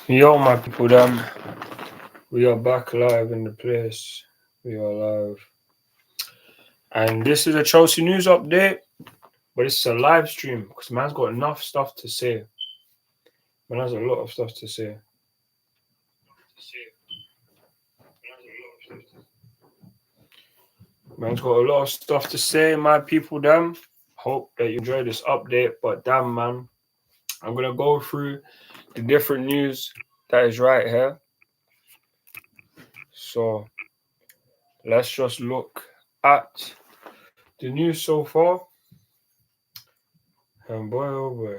Yo, my people, we are back live in the place. We are live, and this is a Chelsea news update, but it's a live stream because man's got enough stuff to say. Man has a lot of stuff to say. Man's got a lot of stuff to say, my people. Hope that you enjoy this update, but damn, man, I'm gonna go through the different news that is right here. So let's just look at the news so far. And boy, oh boy.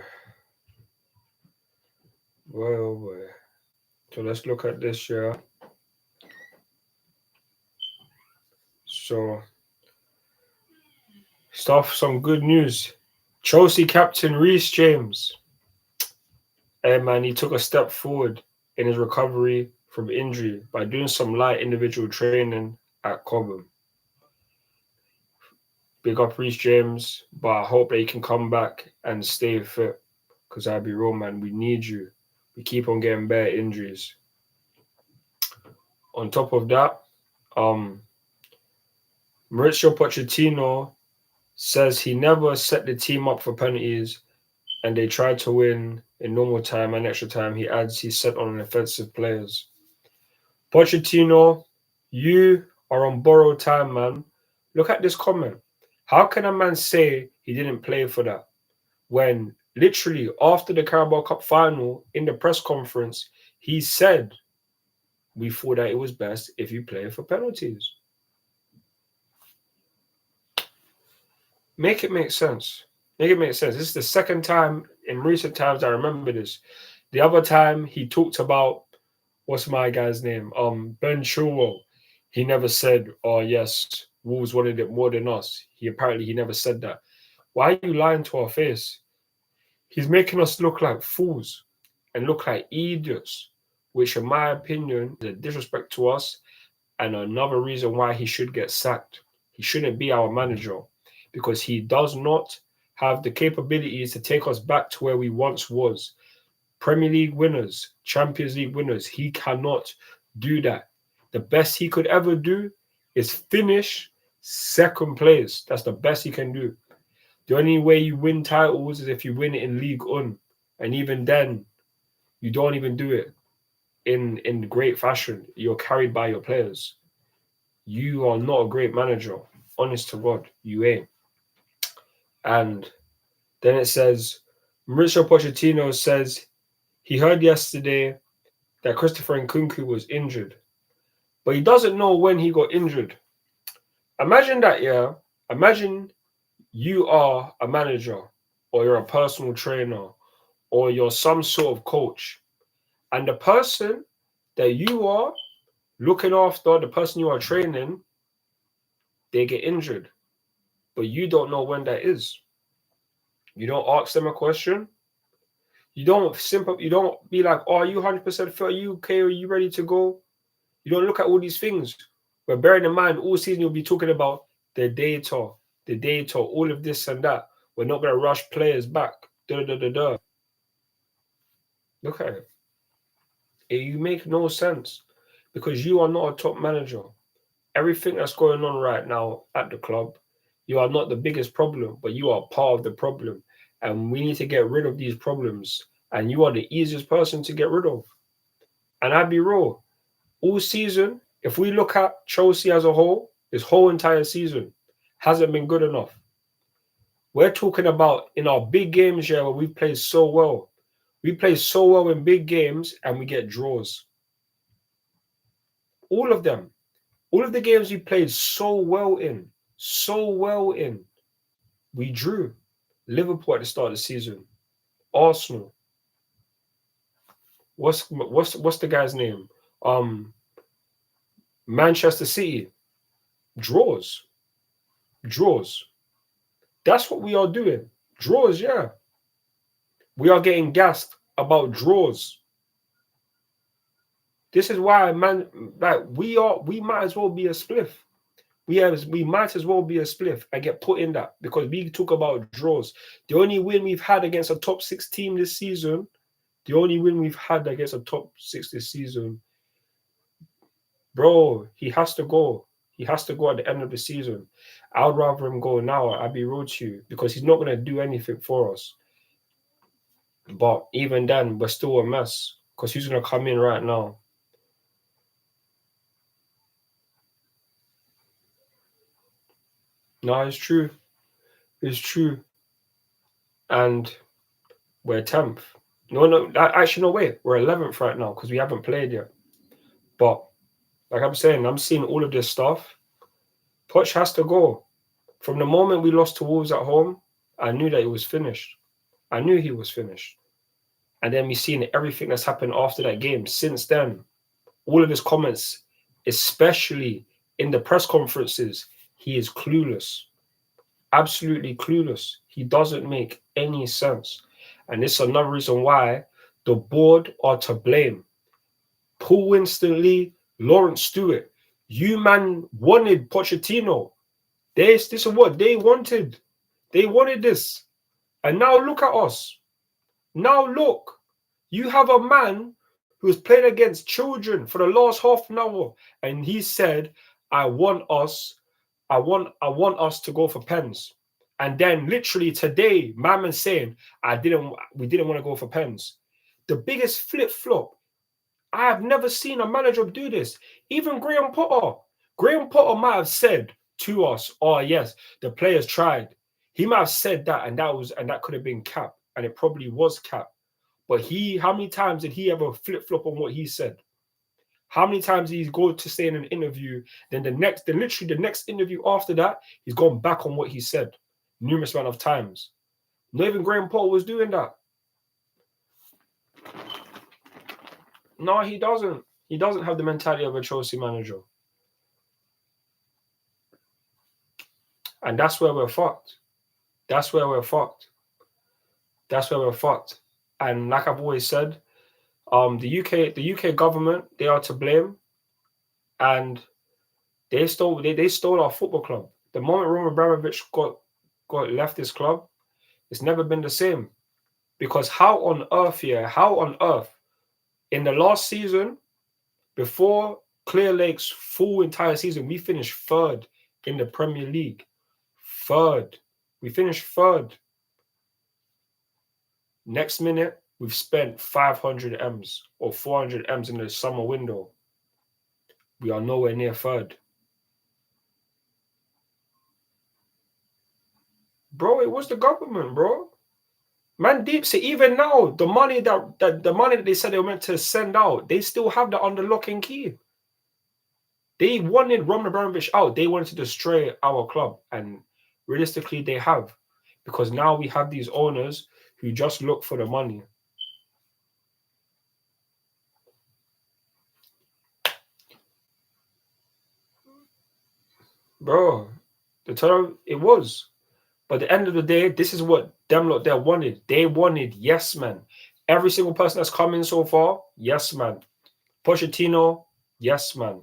Boy, oh boy. So let's look at this here. So, some good news. Chelsea captain Reece James. Hey man, he took a step forward in his recovery from injury by doing some light individual training at Cobham. Big up Reece James, but I hope that he can come back and stay fit. Because I'll be real, man, we need you. We keep on getting better injuries. On top of that, Mauricio Pochettino says he never set the team up for penalties and they tried to win in normal time and extra time. He adds he set on offensive players. Pochettino, you are on borrowed time, man. Look at this comment. How can a man say he didn't play for that when literally after the Carabao Cup final in the press conference, he said we thought that it was best if you play for penalties. Make it make sense. Make it make sense. This is the second time in recent times I remember this. The other time he talked about, what's my guy's name? Ben Chilwell. He never said, oh yes, Wolves wanted it more than us. He never said that. Why are you lying to our face? He's making us look like fools and look like idiots, which in my opinion is a disrespect to us and another reason why he should get sacked. He shouldn't be our manager because he does not have the capabilities to take us back to where we once was. Premier League winners, Champions League winners. He cannot do that. The best he could ever do is finish second place. That's the best he can do. The only way you win titles is if you win it in League One. And even then, you don't even do it in great fashion. You're carried by your players. You are not a great manager. Honest to God, you ain't. And then it says, Mauricio Pochettino says he heard yesterday that Christopher Nkunku was injured, but he doesn't know when he got injured. Imagine that, yeah? Imagine you are a manager or you're a personal trainer or you're some sort of coach and the person that you are looking after, the person you are training, they get injured, but you don't know when that is. You don't ask them a question. You don't be like, oh, are you 100% fit? Are you okay? Are you ready to go? You don't look at all these things. But bearing in mind, all season you'll be talking about the data, all of this and that. We're not going to rush players back. Look at it. You make no sense because you are not a top manager. Everything that's going on right now at the club, you are not the biggest problem, but you are part of the problem. And we need to get rid of these problems. And you are the easiest person to get rid of. And I'd be real. All season, if we look at Chelsea as a whole, this whole entire season hasn't been good enough. We're talking about in our big games here where we play so well. We play so well in big games and we get draws. All of them. All of the games we played so well in, we drew. Liverpool at the start of the season, Arsenal. What's the guy's name? Manchester City. Draws. That's what we are doing. Draws, yeah. We are getting gassed about draws. This is why, man, like we might as well be a spliff. We might as well be a spliff and get put in that because we talk about draws. The only win we've had against a top 6 team this season The only win we've had against a top 6 this season, bro, he has to go. He has to go at the end of the season. I would rather him go now. I'll be rude to you because he's not going to do anything for us. But even then, we're still a mess because who's going to come in right now? No, it's true. It's true. And we're 10th. No, actually, no, wait. We're 11th right now because we haven't played yet. But like I'm saying, I'm seeing all of this stuff. Poch has to go. From the moment we lost to Wolves at home, I knew that it was finished. I knew he was finished. And then we seen everything that's happened after that game. Since then, all of his comments, especially in the press conferences, he is clueless. Absolutely clueless. He doesn't make any sense. And this is another reason why the board are to blame. Paul Winston-Lee, Lawrence Stewart, you man wanted Pochettino. This is what they wanted. They wanted this. And now look at us. Now look. You have a man who's played against children for the last half an hour. And he said, I want us to go for pens. And then literally today, Mammon's saying, we didn't want to go for pens. The biggest flip-flop. I have never seen a manager do this. Even Graham Potter. Graham Potter might have said to us, oh yes, the players tried. He might have said that, and that could have been cap, and it probably was cap. But how many times did he ever flip-flop on what he said? How many times did he go to say in an interview, then literally the next interview after that, he's gone back on what he said numerous amount of times. Not even Graham Potter was doing that. No, he doesn't. He doesn't have the mentality of a Chelsea manager. And that's where we're fucked. That's where we're fucked. That's where we're fucked. And like I've always said, the UK government, they are to blame. And they stole our football club. The moment Roman Abramovich got left this club, it's never been the same. Because how on earth, in the last season, before Clear Lake's full entire season, we finished third in the Premier League. Third. We finished third. Next minute, we've spent 500 M's or 400 M's in the summer window. We are nowhere near third. Bro, it was the government, bro. Man, deep say even now, the money that they said they were meant to send out, they still have that under lock and key. They wanted Roman Abramovich out. They wanted to destroy our club. And realistically, they have. Because now we have these owners who just look for the money. Bro, it was. But at the end of the day, this is what them lot there wanted. They wanted yes, man. Every single person that's come in so far, yes, man. Pochettino, yes, man.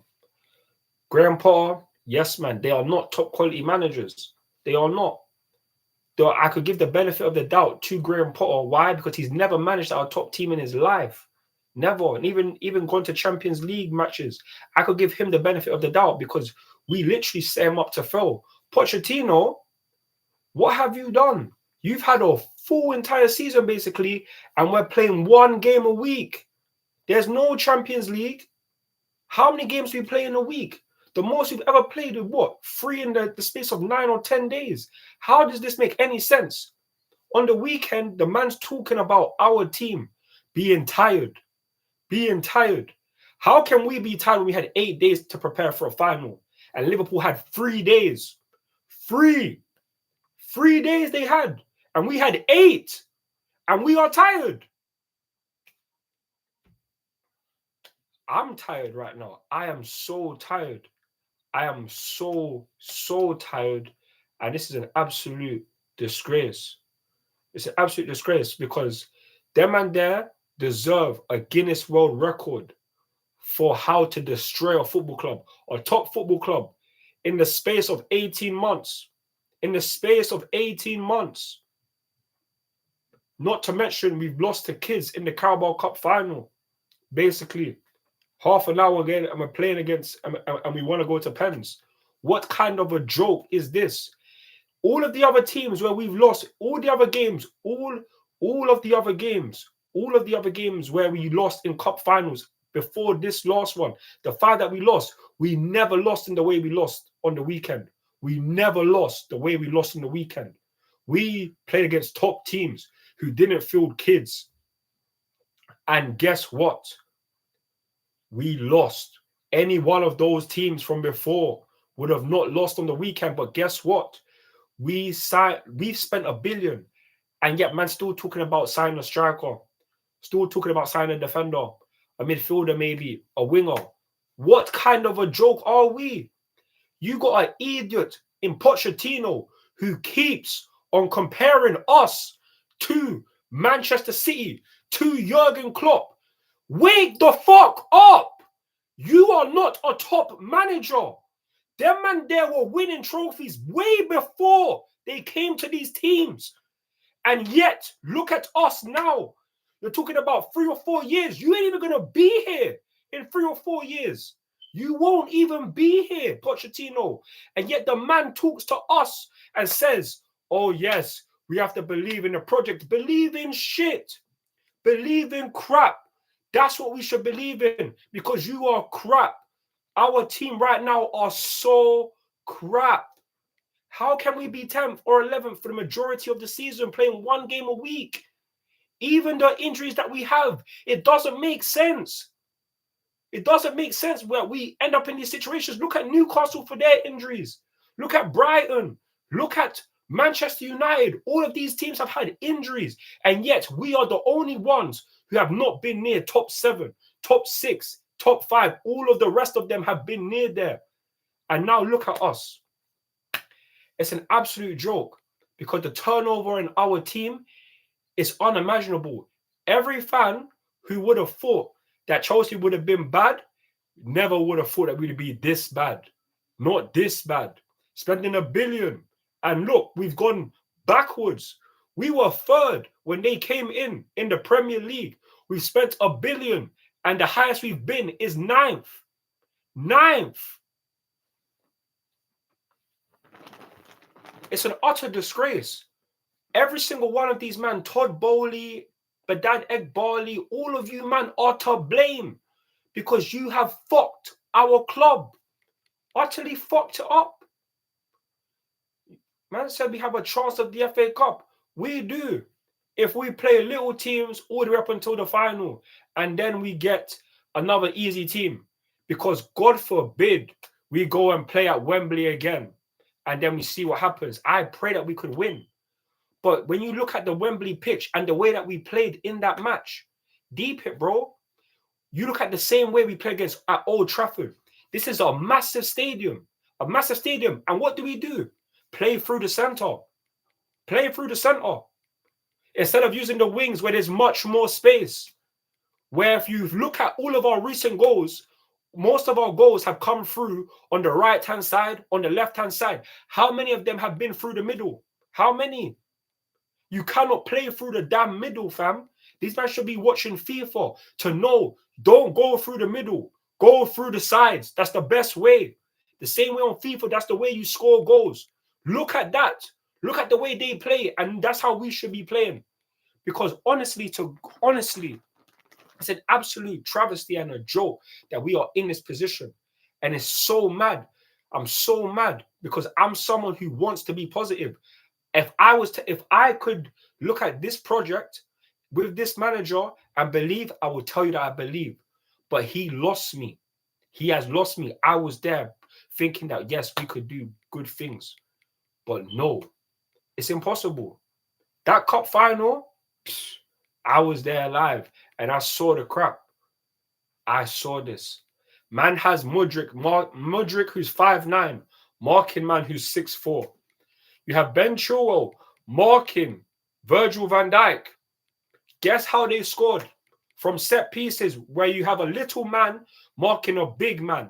Graham Potter, yes, man. They are not top quality managers. They are not. Though I could give the benefit of the doubt to Graham Potter. Why? Because he's never managed our top team in his life. Never. And even gone to Champions League matches. I could give him the benefit of the doubt because we literally set him up to fail. Pochettino, what have you done? You've had a full entire season, basically, and we're playing one game a week. There's no Champions League. How many games do we play in a week? The most we've ever played is what? 3 in the space of 9 or 10 days. How does this make any sense? On the weekend, the man's talking about our team being tired. Being tired. How can we be tired when we had 8 days to prepare for a final? And Liverpool had 3 days. 3 days they had. And we had 8. And we are tired. I'm tired right now. I am so tired. I am so tired. And this is an absolute disgrace. It's an absolute disgrace because them and there deserve a Guinness World Record for how to destroy a football club, a top football club, in the space of 18 months. In the space of 18 months. Not to mention we've lost to kids in the Carabao Cup final. Basically, half an hour again, and we're playing against, and we want to go to pens. What kind of a joke is this? All of the other teams where we've lost, all the other games, all of the other games, where we lost in cup finals before this last one, the 5 that we lost, we never lost in the way we lost on the weekend. We never lost the way we lost on the weekend. We played against top teams who didn't field kids. And guess what? We lost. Any one of those teams from before would have not lost on the weekend. But guess what? We've spent $1 billion, and yet man still talking about signing a striker, still talking about signing a defender, a midfielder, maybe a winger. What kind of a joke are we? You got an idiot in Pochettino who keeps on comparing us to Manchester City, to Jurgen Klopp. Wake the fuck up! You are not a top manager. Them man there were winning trophies way before they came to these teams. And yet, look at us now. You're talking about 3 or 4 years. You ain't even going to be here in 3 or 4 years. You won't even be here, Pochettino. And yet the man talks to us and says, oh yes, we have to believe in the project. Believe in shit. Believe in crap. That's what we should believe in, because you are crap. Our team right now are so crap. How can we be 10th or 11th for the majority of the season, playing 1 game a week? Even the injuries that we have, it doesn't make sense. It doesn't make sense where we end up in these situations. Look at Newcastle for their injuries. Look at Brighton. Look at Manchester United. All of these teams have had injuries, and yet we are the only ones who have not been near top 7, top 6, top 5. All of the rest of them have been near there. And now look at us. It's an absolute joke, because the turnover in our team is unimaginable. Every fan who would have thought that Chelsea would have been bad never would have thought that we'd be this bad. Not this bad. Spending $1 billion. And look, we've gone backwards. We were 3rd when they came in the Premier League. We've spent $1 billion, and the highest we've been is 9th. 9th. It's an utter disgrace. Every single one of these man, Todd Bowley, Badad Egbali, all of you man are to blame, because you have fucked our club. Utterly fucked it up. Man said we have a chance of the FA Cup. We do. If we play little teams all the way up until the final, and then we get another easy team, because God forbid we go and play at Wembley again, and then we see what happens. I pray that we could win. But when you look at the Wembley pitch and the way that we played in that match, deep it, bro. You look at the same way we played against at Old Trafford. This is a massive stadium. A massive stadium. And what do? Play through the center. Play through the center. Instead of using the wings where there's much more space. Where if you look at all of our recent goals, most of our goals have come through on the right-hand side, on the left-hand side. How many of them have been through the middle? How many? You cannot play through the damn middle, fam. These guys should be watching FIFA to know, don't go through the middle. Go through the sides. That's the best way. The same way on FIFA, that's the way you score goals. Look at that. Look at the way they play, and that's how we should be playing. Because honestly, it's an absolute travesty and a joke that we are in this position. And it's so mad. I'm so mad because I'm someone who wants to be positive. If I could look at this project with this manager and believe, I will tell you that I believe. But he lost me. He has lost me. I was there thinking that, yes, we could do good things. But no, it's impossible. That cup final, I was there live and I saw the crap. I saw this. Man has Mudryk who's 5'9", marking man who's 6'4". You have Ben Chilwell marking Virgil van Dijk. Guess how they scored? From set pieces where you have a little man marking a big man.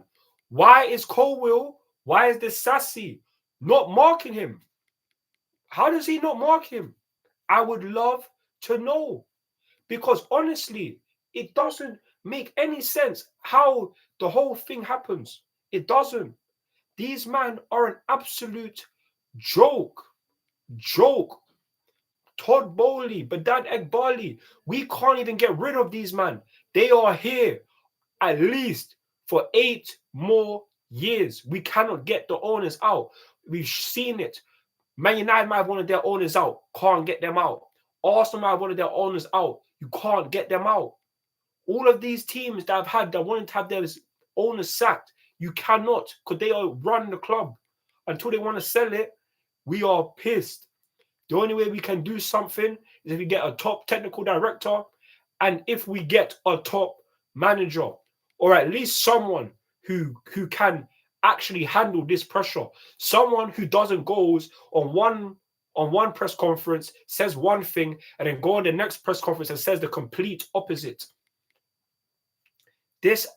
Why is why is this Sassy not marking him? How does he not mark him? I would love to know. Because honestly, it doesn't make any sense how the whole thing happens. It doesn't. These men are an absolute joke. Joke. Todd Bowley, Badad Egbali. We can't even get rid of these men. They are here at least for 8 more years. We cannot get the owners out. We've seen it. Man United might have wanted their owners out. Can't get them out. Arsenal might have wanted their owners out. You can't get them out. All of these teams that wanted to have their owners sacked, you cannot, because they are running the club. Until they want to sell it, we are pissed. The only way we can do something is if we get a top technical director and if we get a top manager, or at least someone who can actually handle this pressure. Someone who doesn't goes on one press conference, says one thing, and then go on the next press conference and says the complete opposite. This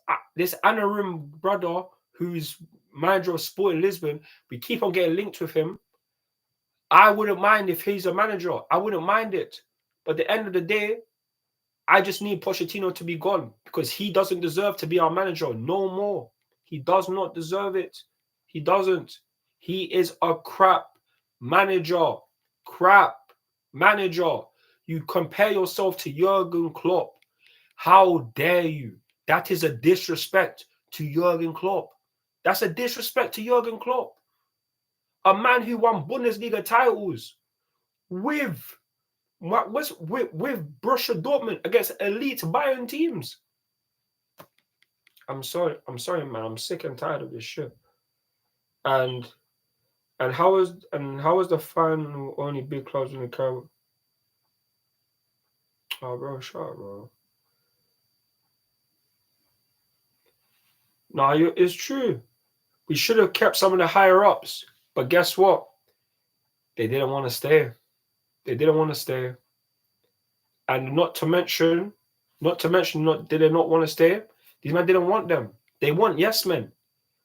Anarim brother, who's manager of Sporting Lisbon, we keep on getting linked with him. I wouldn't mind if he's a manager. I wouldn't mind it. But at the end of the day, I just need Pochettino to be gone because he doesn't deserve to be our manager no more. He does not deserve it. He doesn't. He is a crap manager. Crap manager. You compare yourself to Jurgen Klopp. How dare you? That is a disrespect to Jurgen Klopp. That's a disrespect to Jurgen Klopp. A man who won Bundesliga titles with Borussia Dortmund against elite Bayern teams. I'm sorry, man. I'm sick and tired of this shit. And how is the final only big clubs in the Caribbean? Oh, bro, shut up, bro. No, it's true. We should have kept some of the higher ups, but guess what? They didn't want to stay. They didn't want to stay. And not to mention, did they not want to stay? These men didn't want them. They want yes men.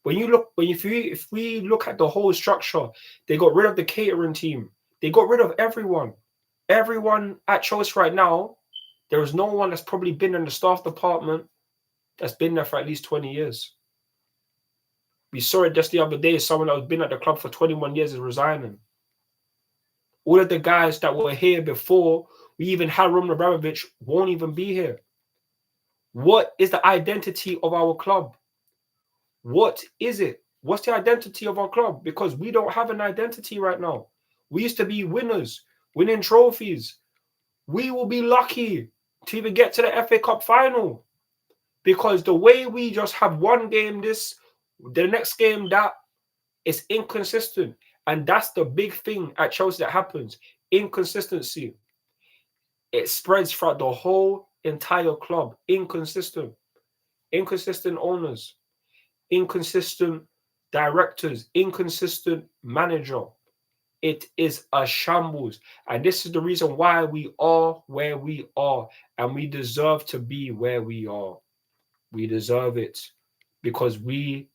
If we look at the whole structure, they got rid of the catering team. They got rid of everyone. Everyone at Chelsea right now, there is no one that's probably been in the staff department that's been there for at least 20 years. We saw it just the other day. Someone that has been at the club for 21 years is resigning. All of the guys that were here before we even had Roman Abramovich won't even be here. What is the identity of our club? What is it? What's the identity of our club? Because we don't have an identity right now. We used to be winners, winning trophies. We will be lucky to even get to the FA Cup final. Because the way we just have one game the next game that, is inconsistent. And that's the big thing at Chelsea that happens. Inconsistency. It spreads throughout the whole entire club. Inconsistent owners, inconsistent directors, inconsistent manager. It is a shambles. And this is the reason why we are where we are. And we deserve to be where we are. We deserve it. Because we,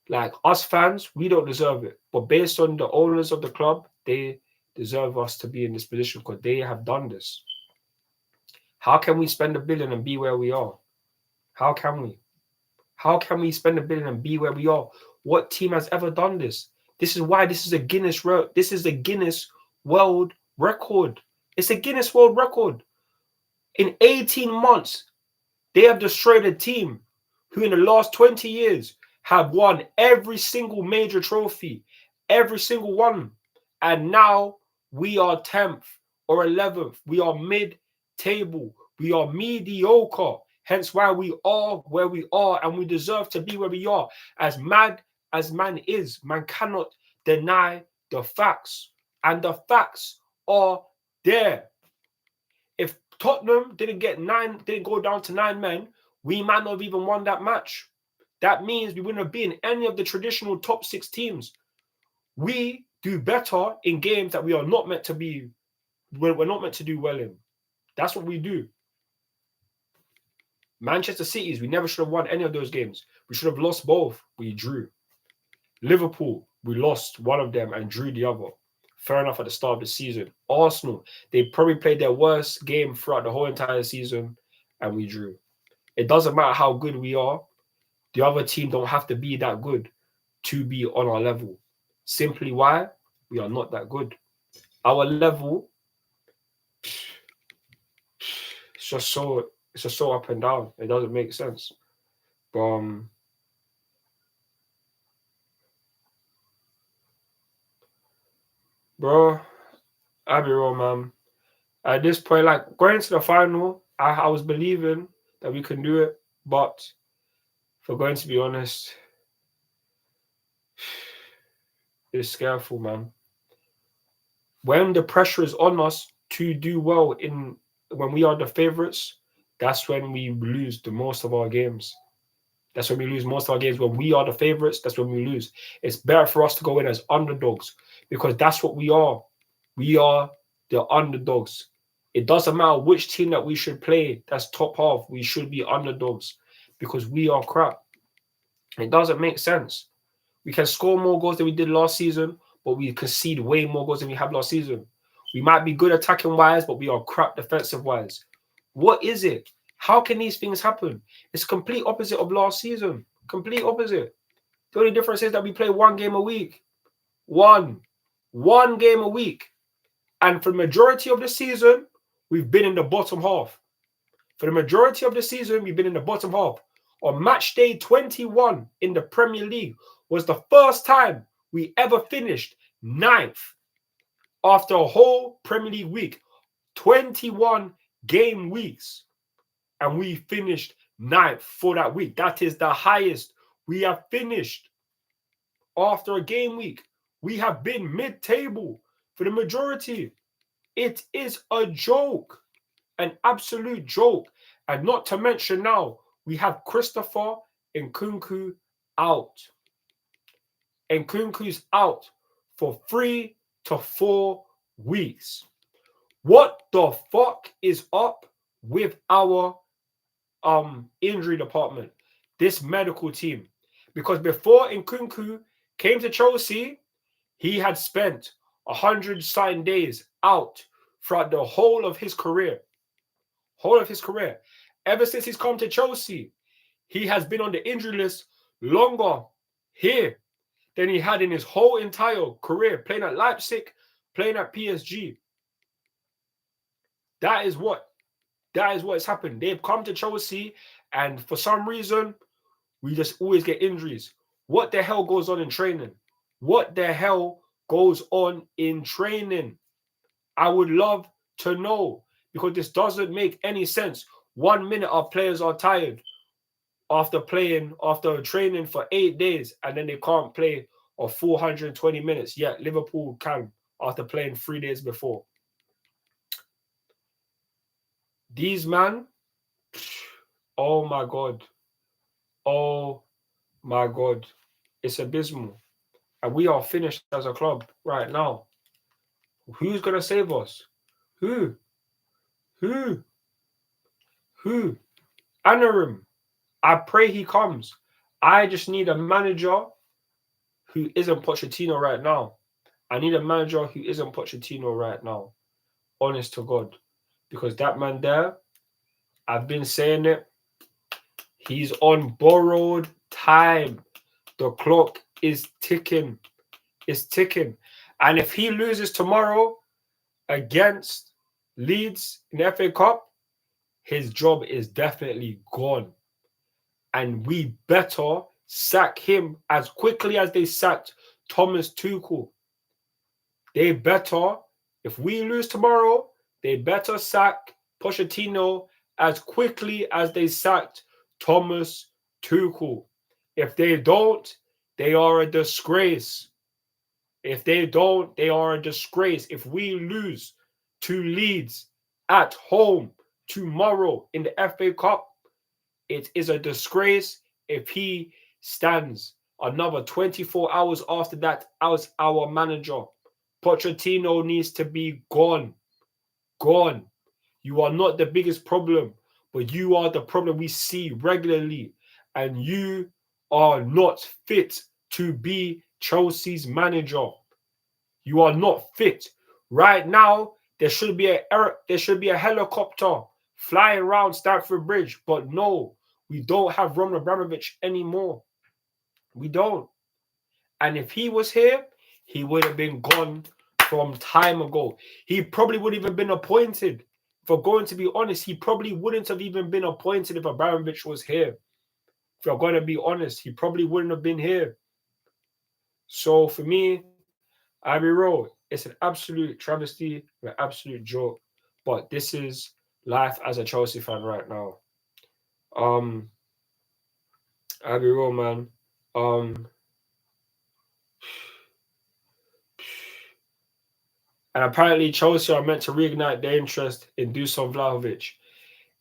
like us fans, we don't deserve it. But based on the owners of the club, they deserve us to be in this position because they have done this. How can we spend $1 billion and be where we are? How can we? How can we spend $1 billion and be where we are? What team has ever done this? This is why this is a Guinness World Record. It's a Guinness World Record. In 18 months, they have destroyed a team who in the last 20 years have won every single major trophy, every single one. And now we are 10th or 11th. We are mid-table. We are mediocre. Hence why we are where we are and we deserve to be where we are. As mad as man is, man cannot deny the facts. And the facts are there. If Tottenham didn't go down to 9 men, we might not have even won that match. That means we wouldn't have been any of the traditional top 6 teams. We do better in games that we are not meant to be. We're not meant to do well in. That's what we do. Manchester City's, we never should have won any of those games. We should have lost both. We drew. Liverpool, we lost one of them and drew the other. Fair enough at the start of the season. Arsenal, they probably played their worst game throughout the whole entire season, and we drew. It doesn't matter how good we are. The other team don't have to be that good to be on our level. Simply why? We are not that good. Our level, it's just so up and down. It doesn't make sense. But bro, I'll be real, man. At this point, like going to the final, I was believing that we can do it, but for going to be honest, it's scareful, man. When the pressure is on us to do well in when we are the favorites, that's when we lose the most of our games. That's when we lose most of our games. When we are the favorites, that's when we lose. It's better for us to go in as underdogs because that's what we are. We are the underdogs. It doesn't matter which team that we should play that's top half. We should be underdogs because we are crap. It doesn't make sense. We can score more goals than we did last season, but we concede way more goals than we had last season. We might be good attacking wise, but we are crap defensive wise. What is it? How can these things happen? It's complete opposite of last season. Complete opposite. The only difference is that we play one game a week. One game a week. And for the majority of the season, we've been in the bottom half. For the majority of the season, we've been in the bottom half. On match day 21 in the Premier League was the first time we ever finished ninth after a whole Premier League week. 21 game weeks. And we finished ninth for that week. That is the highest we have finished after a game week. We have been mid-table for the majority. It is a joke, an absolute joke. And not to mention now, we have Christopher Nkunku out. Nkunku's out for 3 to 4 weeks. What the fuck is up with our injury department, this medical team? Because before Nkunku came to Chelsea, he had spent 100 something days out throughout the whole of his career. Ever since he's come to Chelsea, he has been on the injury list longer here than he had in his whole entire career, playing at Leipzig, playing at PSG. That is what has happened. They've come to Chelsea, and for some reason, we just always get injuries. What the hell goes on in training? I would love to know, because this doesn't make any sense. 1 minute our players are tired after training for 8 days, and then they can't play a 420 minutes. Yet Liverpool can after playing 3 days before. These man, oh my God, it's abysmal, and we are finished as a club right now. Who's gonna save us? Who? Anarim. I pray he comes. I just need a manager who isn't Pochettino right now. Honest to God. Because that man there, I've been saying it, he's on borrowed time. The clock is ticking. It's ticking. And if he loses tomorrow against Leeds in the FA Cup, his job is definitely gone. And we better sack him as quickly as they sacked Thomas Tuchel. If we lose tomorrow, they better sack Pochettino as quickly as they sacked Thomas Tuchel. If they don't, they are a disgrace. If we lose to Leeds at home tomorrow in the FA Cup, it is a disgrace. If he stands another 24 hours after that as our manager, Pochettino needs to be gone. Gone. You are not the biggest problem, but you are the problem we see regularly. And you are not fit to be Chelsea's manager. You are not fit. Right now, there should be a helicopter flying around Stamford Bridge. But no, we don't have Roman Abramovich anymore. We don't. And if he was here, he would have been gone from time ago. He probably would have even been appointed. If we're going to be honest, he probably wouldn't have even been appointed if Abramovich was here. If you're going to be honest, he probably wouldn't have been here. So for me, Abbey Road, it's an absolute travesty, an absolute joke. But this is life as a Chelsea fan right now. Abbey Road, man. And apparently Chelsea are meant to reignite their interest in Dusan Vlahovic.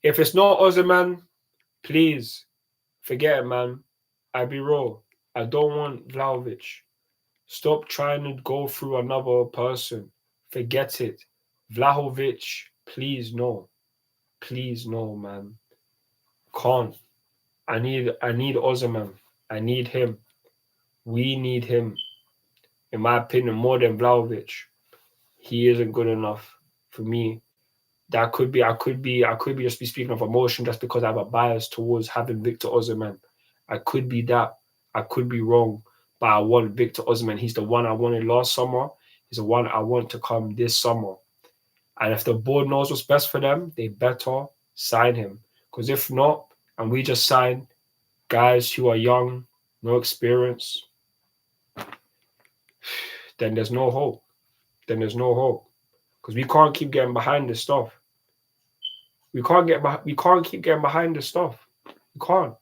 If it's not Ozyman, please forget it, man. Abbey Road, I don't want Vlahovic. Stop trying to go through another person. Forget it. Vlahovic, please no. Please no, man. Can't. I need Ozyman. I need him. We need him. In my opinion, more than Vlahovic. He isn't good enough for me. That could be I could be just be speaking of emotion just because I have a bias towards having Victor Ozyman. I could be that. I could be wrong. But I want Victor Ozyman. He's the one I wanted last summer. He's the one I want to come this summer. And if the board knows what's best for them, they better sign him. Because if not, and we just sign guys who are young, no experience, then there's no hope. Because we can't keep getting behind this stuff. We can't keep getting behind this stuff. We can't.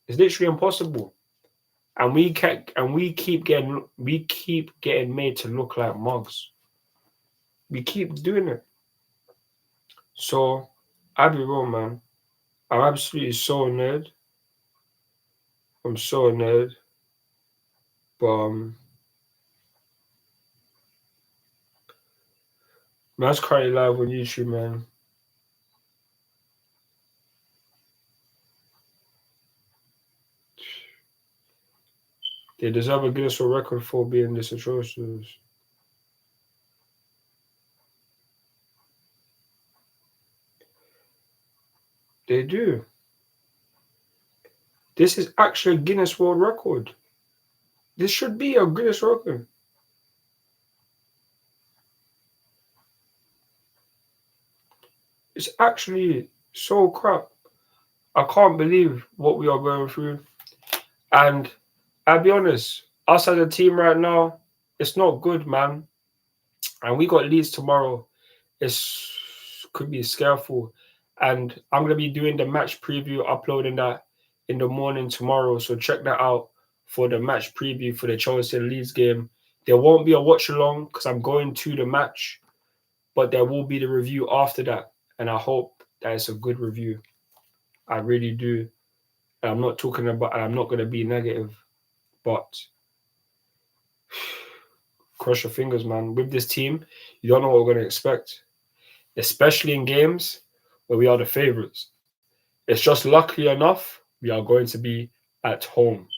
It's literally impossible. And we keep getting made to look like mugs. We keep doing it. So I'll be real, man. I'm absolutely so annoyed. I'm so annoyed. But man's currently live on YouTube, man. They deserve a Guinness World Record for being this atrocious. They do. This is actually a Guinness World Record. This should be a Guinness record. It's actually so crap. I can't believe what we are going through. And I'll be honest, us as a team right now, it's not good, man. And we got Leeds tomorrow. Could be scareful. And I'm gonna be doing the match preview, uploading that in the morning tomorrow. So check that out for the match preview for the Chelsea and Leeds game. There won't be a watch along because I'm going to the match, but there will be the review after that. And I hope that it's a good review. I really do. And I'm not going to be negative, but cross your fingers, man. With this team, you don't know what we're going to expect, especially in games where we are the favourites. It's just luckily enough, we are going to be at home.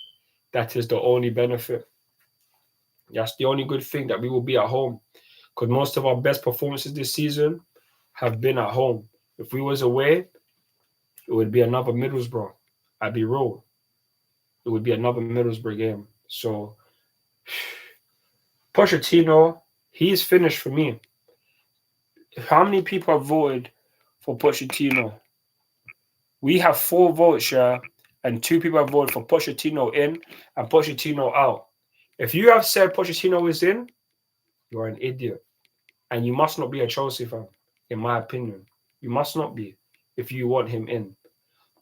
That is the only benefit. That's the only good thing, that we will be at home, because most of our best performances this season have been at home. If we was away, it would be another Middlesbrough. I'd be real. It would be another Middlesbrough game. So Pochettino, he's finished for me. How many people have voted for Pochettino? We have 4 votes, yeah, and 2 people have voted for Pochettino in and Pochettino out. If you have said Pochettino is in, you're an idiot. And you must not be a Chelsea fan, in my opinion. You must not be if you want him in.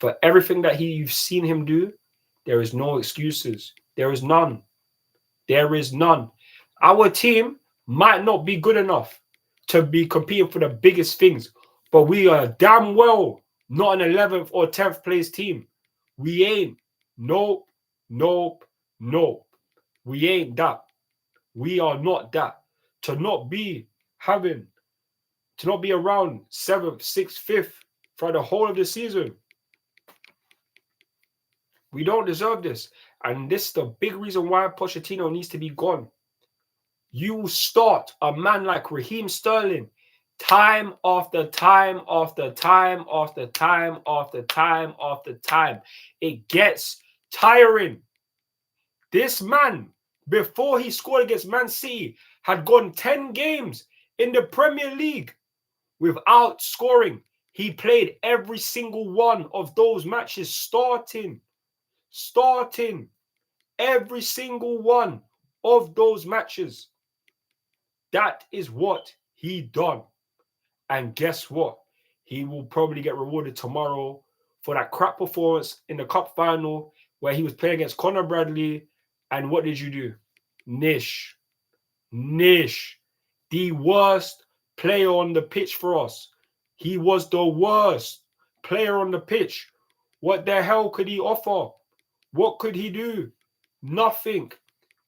For everything that you've seen him do, there is no excuses. There is none. There is none. Our team might not be good enough to be competing for the biggest things, but we are damn well not an 11th or 10th place team. We ain't. Nope. Nope. Nope. We ain't that. We are not that. To not be around 7th, 6th, 5th for the whole of the season. We don't deserve this. And this is the big reason why Pochettino needs to be gone. You will start a man like Raheem Sterling time after time after time after time after time after time. It gets tiring. This man, before he scored against Man City, had gone 10 games in the Premier League without scoring. He played every single one of those matches starting every single one of those matches. That is what he done. And guess what? He will probably get rewarded tomorrow for that crap performance in the cup final where he was playing against Conor Bradley. And what did you do? Nish. The worst player on the pitch for us. He was the worst player on the pitch. What the hell could he offer? What could he do? Nothing.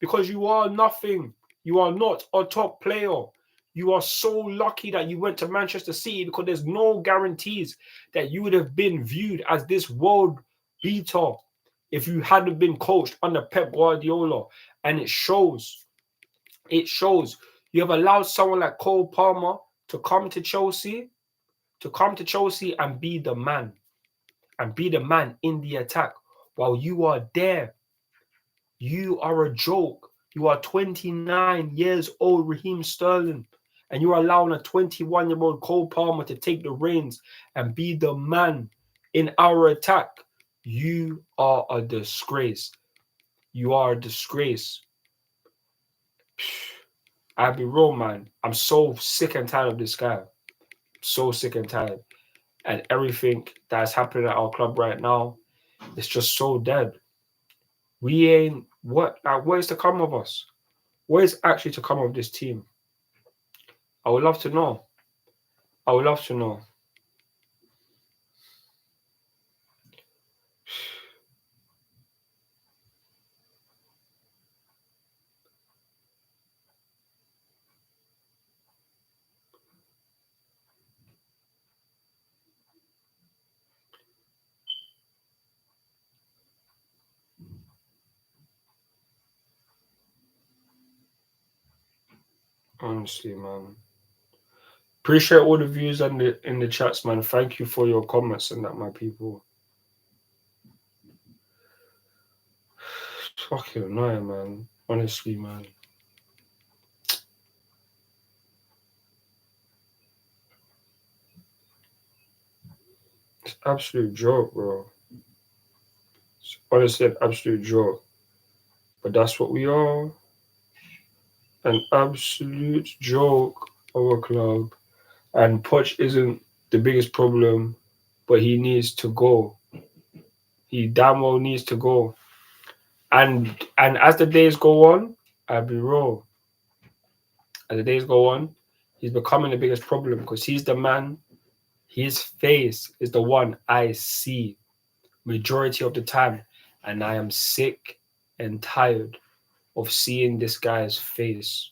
Because you are nothing. You are not a top player. You are so lucky that you went to Manchester City because there's no guarantees that you would have been viewed as this world beater if you hadn't been coached under Pep Guardiola. And it shows. It shows. You have allowed someone like Cole Palmer to come to Chelsea and be the man. And be the man in the attack while you are there. You are a joke. You are 29 years old, Raheem Sterling, and you're allowing a 21-year-old Cole Palmer to take the reins and be the man in our attack. You are a disgrace. You are a disgrace. I'll be real, man. I'm so sick and tired of this guy. So sick and tired. And everything that's happening at our club right now, it's just so dead. We ain't what is to come of us? What is actually to come of this team? I would love to know. I would love to know. Honestly, man. Appreciate all the views and in the chats, man. Thank you for your comments and that, my people. It's fucking annoying, man. Honestly, man. It's absolute joke, bro. It's honestly an absolute joke. But that's what we are. An absolute joke of a club. And Poch isn't the biggest problem, but he needs to go. He damn well needs to go. And as the days go on, I'll be real. As the days go on, he's becoming the biggest problem because he's the man. His face is the one I see majority of the time, and I am sick and tired of seeing this guy's face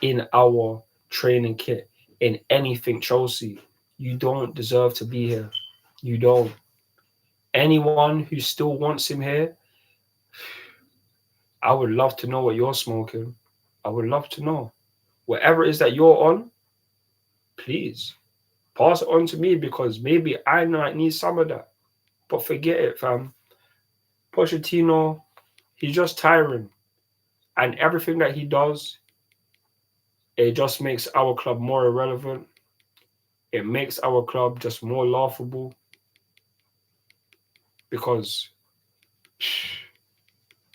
in our training kit, in anything Chelsea. You don't deserve to be here. You don't. Anyone who still wants him here, I would love to know what you're smoking. I would love to know. Whatever it is that you're on, please pass it on to me because maybe I might need some of that. But forget it, fam. Pochettino, he's just tiring. And everything that he does, it just makes our club more irrelevant. It makes our club just more laughable. Because,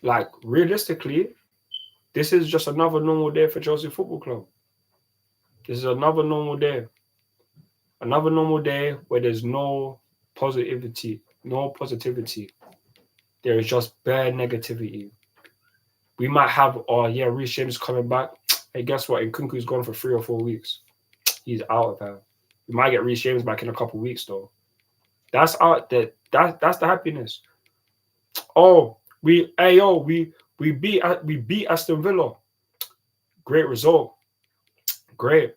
like, realistically, this is just another normal day for Chelsea Football Club. This is another normal day. Another normal day where there's no positivity. There is just bare negativity. We might have, Reece James coming back. Hey, guess what? Nkunku's gone for 3 or 4 weeks. He's out of there. We might get Reece James back in a couple of weeks, though. That's the happiness. Oh, we beat Aston Villa. Great result. Great.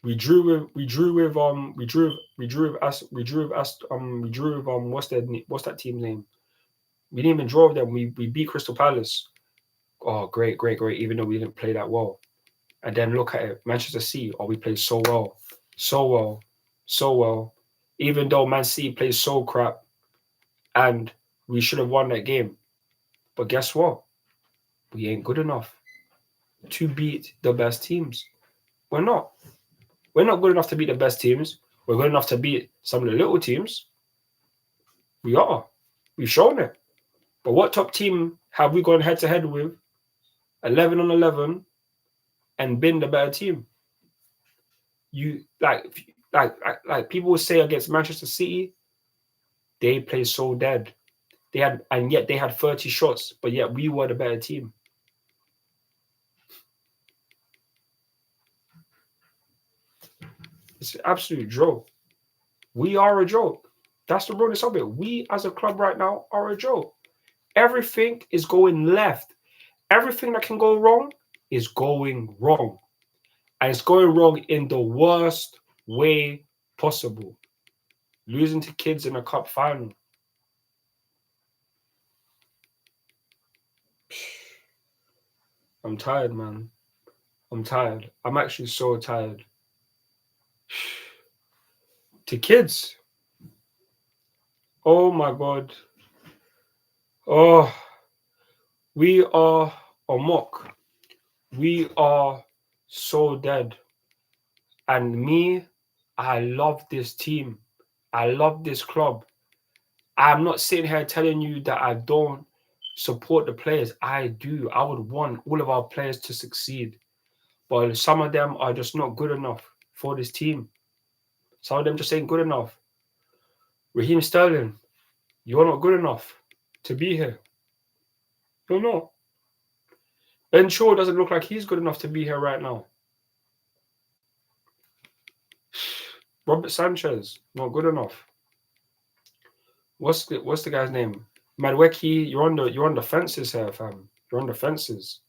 We drew with what's that team's name? We didn't even draw with them. We beat Crystal Palace. Oh, great, great, great. Even though we didn't play that well. And then look at it, Manchester City. Oh, we played so well, so well, so well. Even though Man City plays so crap, and we should have won that game. But guess what? We ain't good enough to beat the best teams. We're not. We're not good enough to beat the best teams. We're good enough to beat some of the little teams. We are. We've shown it. But what top team have we gone head to head with, 11 on 11, and been the better team? You like people will say against Manchester City, they play so dead. Yet they had 30 shots, but yet we were the better team. It's an absolute joke. We are a joke. That's the realness of it. We as a club right now are a joke. Everything is going left. Everything that can go wrong is going wrong. And it's going wrong in the worst way possible. Losing to kids in a cup final. I'm tired, man. I'm tired. I'm actually so tired. To kids. Oh my God. Oh, we are amok. We are so dead. And me, I love this team. I love this club. I'm not sitting here telling you that I don't support the players. I do. I would want all of our players to succeed. But some of them are just not good enough for this team. Some of them just ain't good enough. Raheem Sterling, you're not good enough to be here. You're not. Ben Shaw doesn't look like he's good enough to be here right now. Robert Sanchez, not good enough. What's the guy's name? Madweki, you're on the fences here, fam. You're on the fences.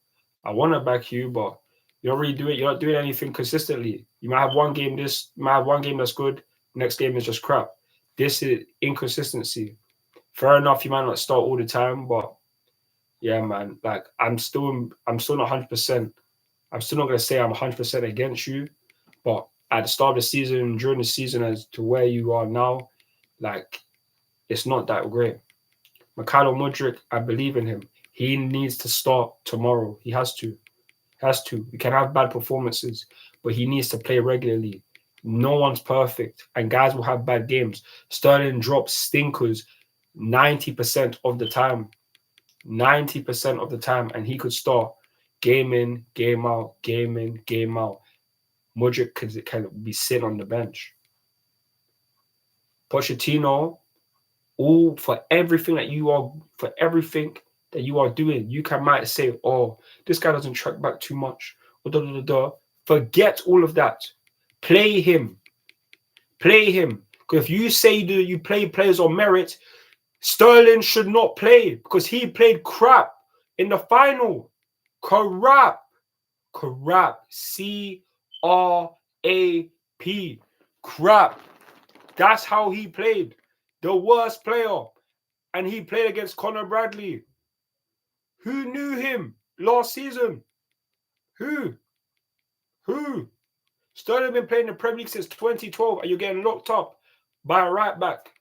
I want to back you, but you don't really do it. You're not doing anything consistently. You might have one game that's good. Next game is just crap. This is inconsistency. Fair enough, you might not start all the time, but yeah, man. Like I'm still not 100%. I'm still not gonna say I'm 100% against you, but at the start of the season, during the season, as to where you are now, like it's not that great. Mikhailo Mudryk, I believe in him. He needs to start tomorrow. He has to. We can have bad performances, but he needs to play regularly. No one's perfect, and guys will have bad games. Sterling drops stinkers 90% of the time. 90% of the time, and he could start game in, game out, game in, game out. Mudryk could kind of be sitting on the bench. Pochettino, all for everything that you are doing, you might say, oh, this guy doesn't track back too much. Forget all of that. Play him. Because if you say that you play players on merit, Sterling should not play because he played crap in the final. Crap. C-R-A-P. Crap. That's how he played. The worst player. And he played against Conor Bradley. Who knew him last season? Who? Sterling been playing the Premier League since 2012 and you're getting locked up by a right back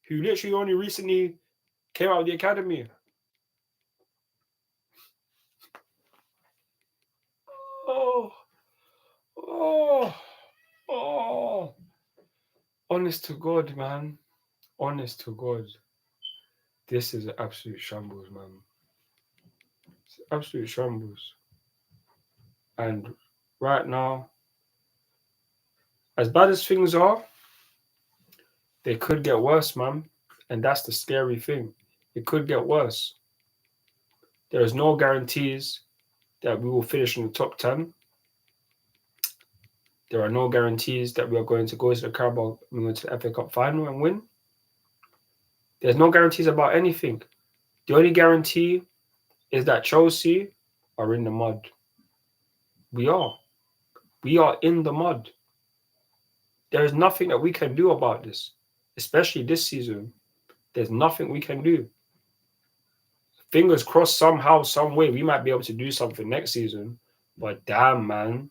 who literally only recently came out of the academy. Oh. Honest to God, man. Honest to God. This is an absolute shambles, man. It's absolute shambles. And right now, as bad as things are, they could get worse, man. And that's the scary thing. It could get worse. There is no guarantees that we will finish in the top 10. There are no guarantees that we are going to go to the Carabao, to the FA Cup final and win. There's no guarantees about anything. The only guarantee is that Chelsea are in the mud. We are. We are in the mud. There is nothing that we can do about this, especially this season. There's nothing we can do. fingers crossed, somehow, some way, we might be able to do something next season. But damn, man.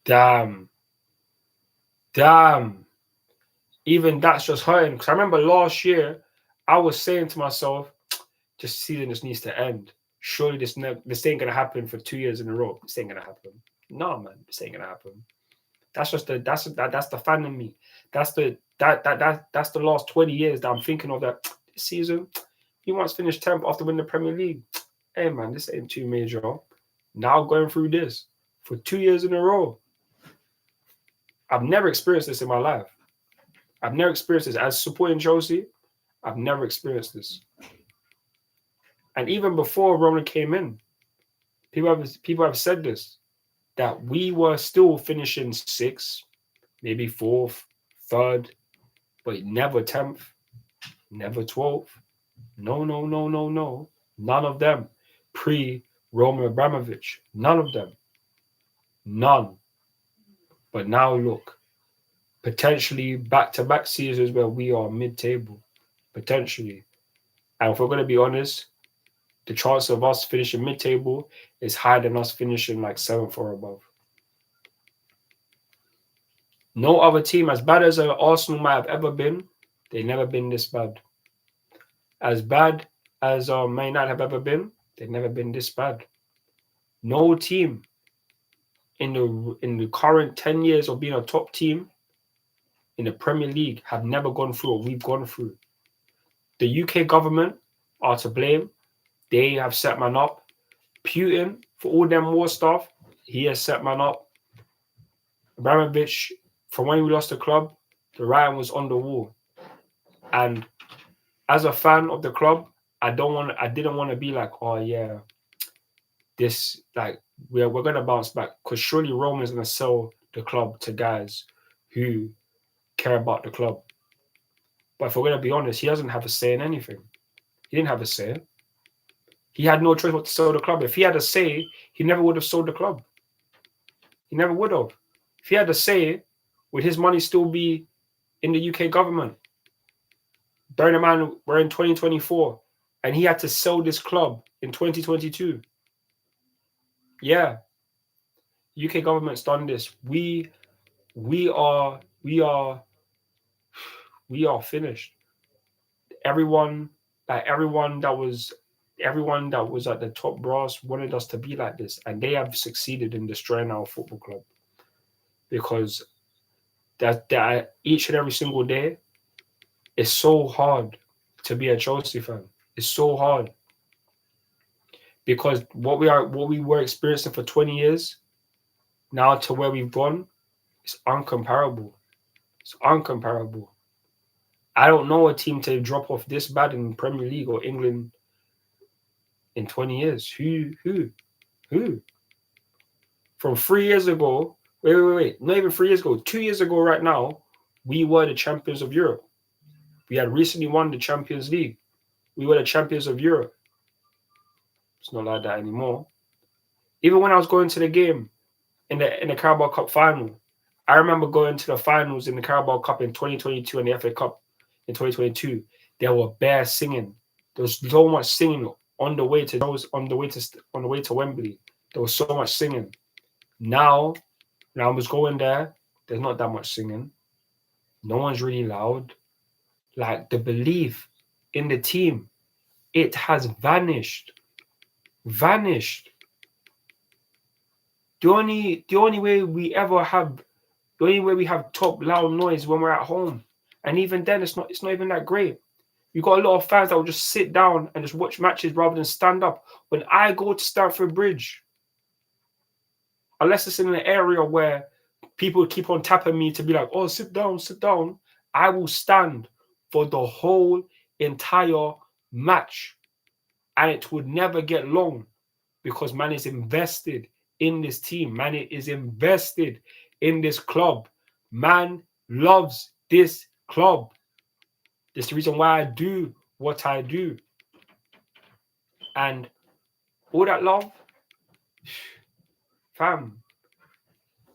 Damn. Even that's just hurting. Because I remember last year, I was saying to myself, this season just needs to end. Surely this ain't gonna happen for 2 years in a row. This ain't gonna happen. No, man, this ain't gonna happen. That's just that's the fan in me. That's the last 20 years that I'm thinking of that this season. He once finished 10th after winning the Premier League. Hey man, this ain't too major. Now going through this for 2 years in a row. I've never experienced this in my life. I've never experienced this. As supporting Chelsea, I've never experienced this. And even before Roman came in, people have said this, that we were still finishing 6th, maybe 4th, 3rd, but never 10th, never 12th. No. None of them. Pre-Roman Abramovich. None of them. None. But now look, potentially back-to-back seasons where we are mid-table. Potentially. And if we're going to be honest, the chance of us finishing mid-table is higher than us finishing like 7th or above. No other team, as bad as Arsenal might have ever been, they've never been this bad. As bad as Man United have ever been, they've never been this bad. No team in the current 10 years of being a top team in the Premier League have never gone through what we've gone through. The UK government are to blame. They have set man up. Putin, for all them war stuff, he has set man up. Abramovich, from when we lost the club, the writing was on the wall. And as a fan of the club, I didn't want to be like, oh yeah, this, like, we're gonna bounce back, because surely Roman is gonna sell the club to guys who care about the club. But if we're gonna be honest, he doesn't have a say in anything. He didn't have a say. He had no choice but to sell the club. If he had a say, he never would have sold the club. He never would have. If he had a say, would his money still be in the UK government? Bearing in mind, we're in 2024, and he had to sell this club in 2022. Yeah. UK government's done this. We are finished. Everyone that was at the top brass wanted us to be like this, and they have succeeded in destroying our football club. Because that each and every single day, it's so hard to be a Chelsea fan. It's so hard. Because what we were experiencing for 20 years, now to where we've gone, it's uncomparable. It's uncomparable. I don't know a team to drop off this bad in Premier League or England in 20 years. Who? From 3 years ago, wait, not even 3 years ago, 2 years ago right now, we were the champions of Europe. We had recently won the Champions League. We were the champions of Europe. It's not like that anymore. Even when I was going to the game in the Carabao Cup final, I remember going to the finals in the Carabao Cup in 2022 and the FA Cup in 2022. There were bare singing. There was so much singing on the way to Wembley. There was so much singing. Now, when I was going there, there's not that much singing. No one's really loud. Like, the belief in the team, it has vanished. Vanished. The only way we have top loud noise when we're at home, and even then it's not even that great. You got a lot of fans that will just sit down and just watch matches rather than stand up. When I go to Stamford Bridge, unless it's in an area where people keep on tapping me to be like, oh, sit down, I will stand for the whole entire match, and it would never get long, because man is invested in this team. Man is invested in this club. Man loves this club. That's the reason why I do what I do. And all that love, fam,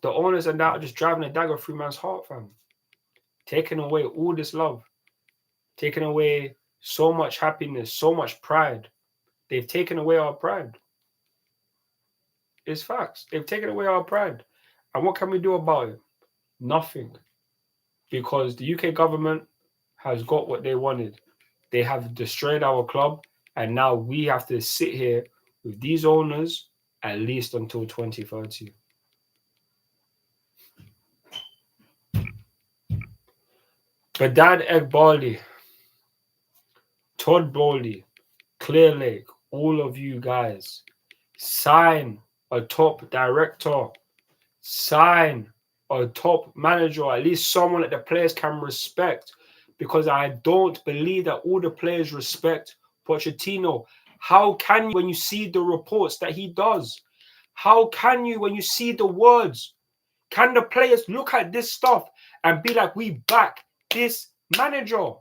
the owners and that are just driving a dagger through man's heart, fam. Taking away all this love. Taking away so much happiness, so much pride. They've taken away our pride. It's facts. They've taken away our pride. And what can we do about it? Nothing. Because the UK government has got what they wanted. They have destroyed our club, and now we have to sit here with these owners at least until 2030. Badad Egbali, Todd Bowley, Clear Lake, all of you guys, sign a top director, sign a top manager, at least someone that the players can respect. Because I don't believe that all the players respect Pochettino. How can you when you see the reports that he does? How can you when you see the words? Can the players look at this stuff and be like, we back this manager?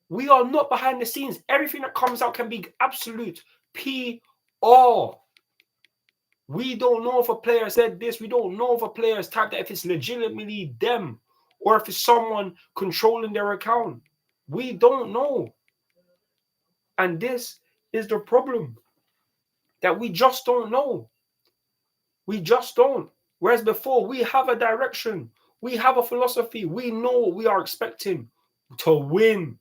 We are not behind the scenes. Everything that comes out can be absolute PR. We don't know if a player said this. We don't know if a player has typed that, if it's legitimately them or if it's someone controlling their account. We don't know. And this is the problem, that we just don't know. We just don't. Whereas before, we have a direction. We have a philosophy. We know what we are expecting to win.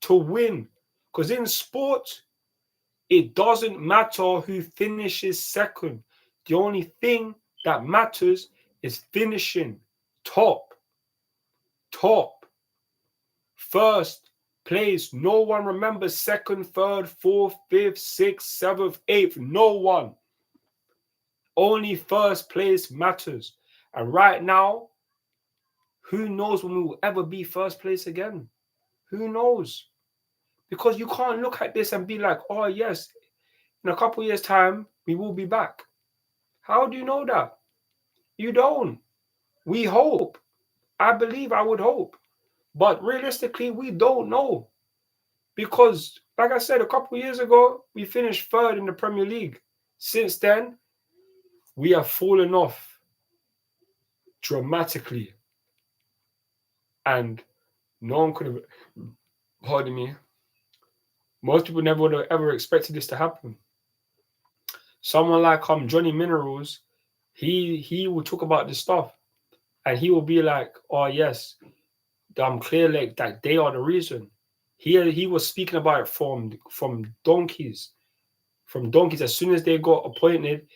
To win. Because in sport, it doesn't matter who finishes second. The only thing that matters is finishing top. Top. First place. No one remembers second, third, fourth, fifth, sixth, seventh, eighth. No one. Only first place matters. And right now, who knows when we will ever be first place again? Who knows? Because you can't look at this and be like, oh yes, in a couple of years' time, we will be back. How do you know that? You don't. We hope. I believe, I would hope. But realistically, we don't know. Because, like I said, a couple of years ago, we finished third in the Premier League. Since then, we have fallen off dramatically. And no one could have, pardon me, most people never would have ever expected this to happen. Someone like Johnny Minerals, he will talk about this stuff. And he will be like, oh yes, I'm clear like that they are the reason. He was speaking about it from donkeys. From donkeys. As soon as they got appointed,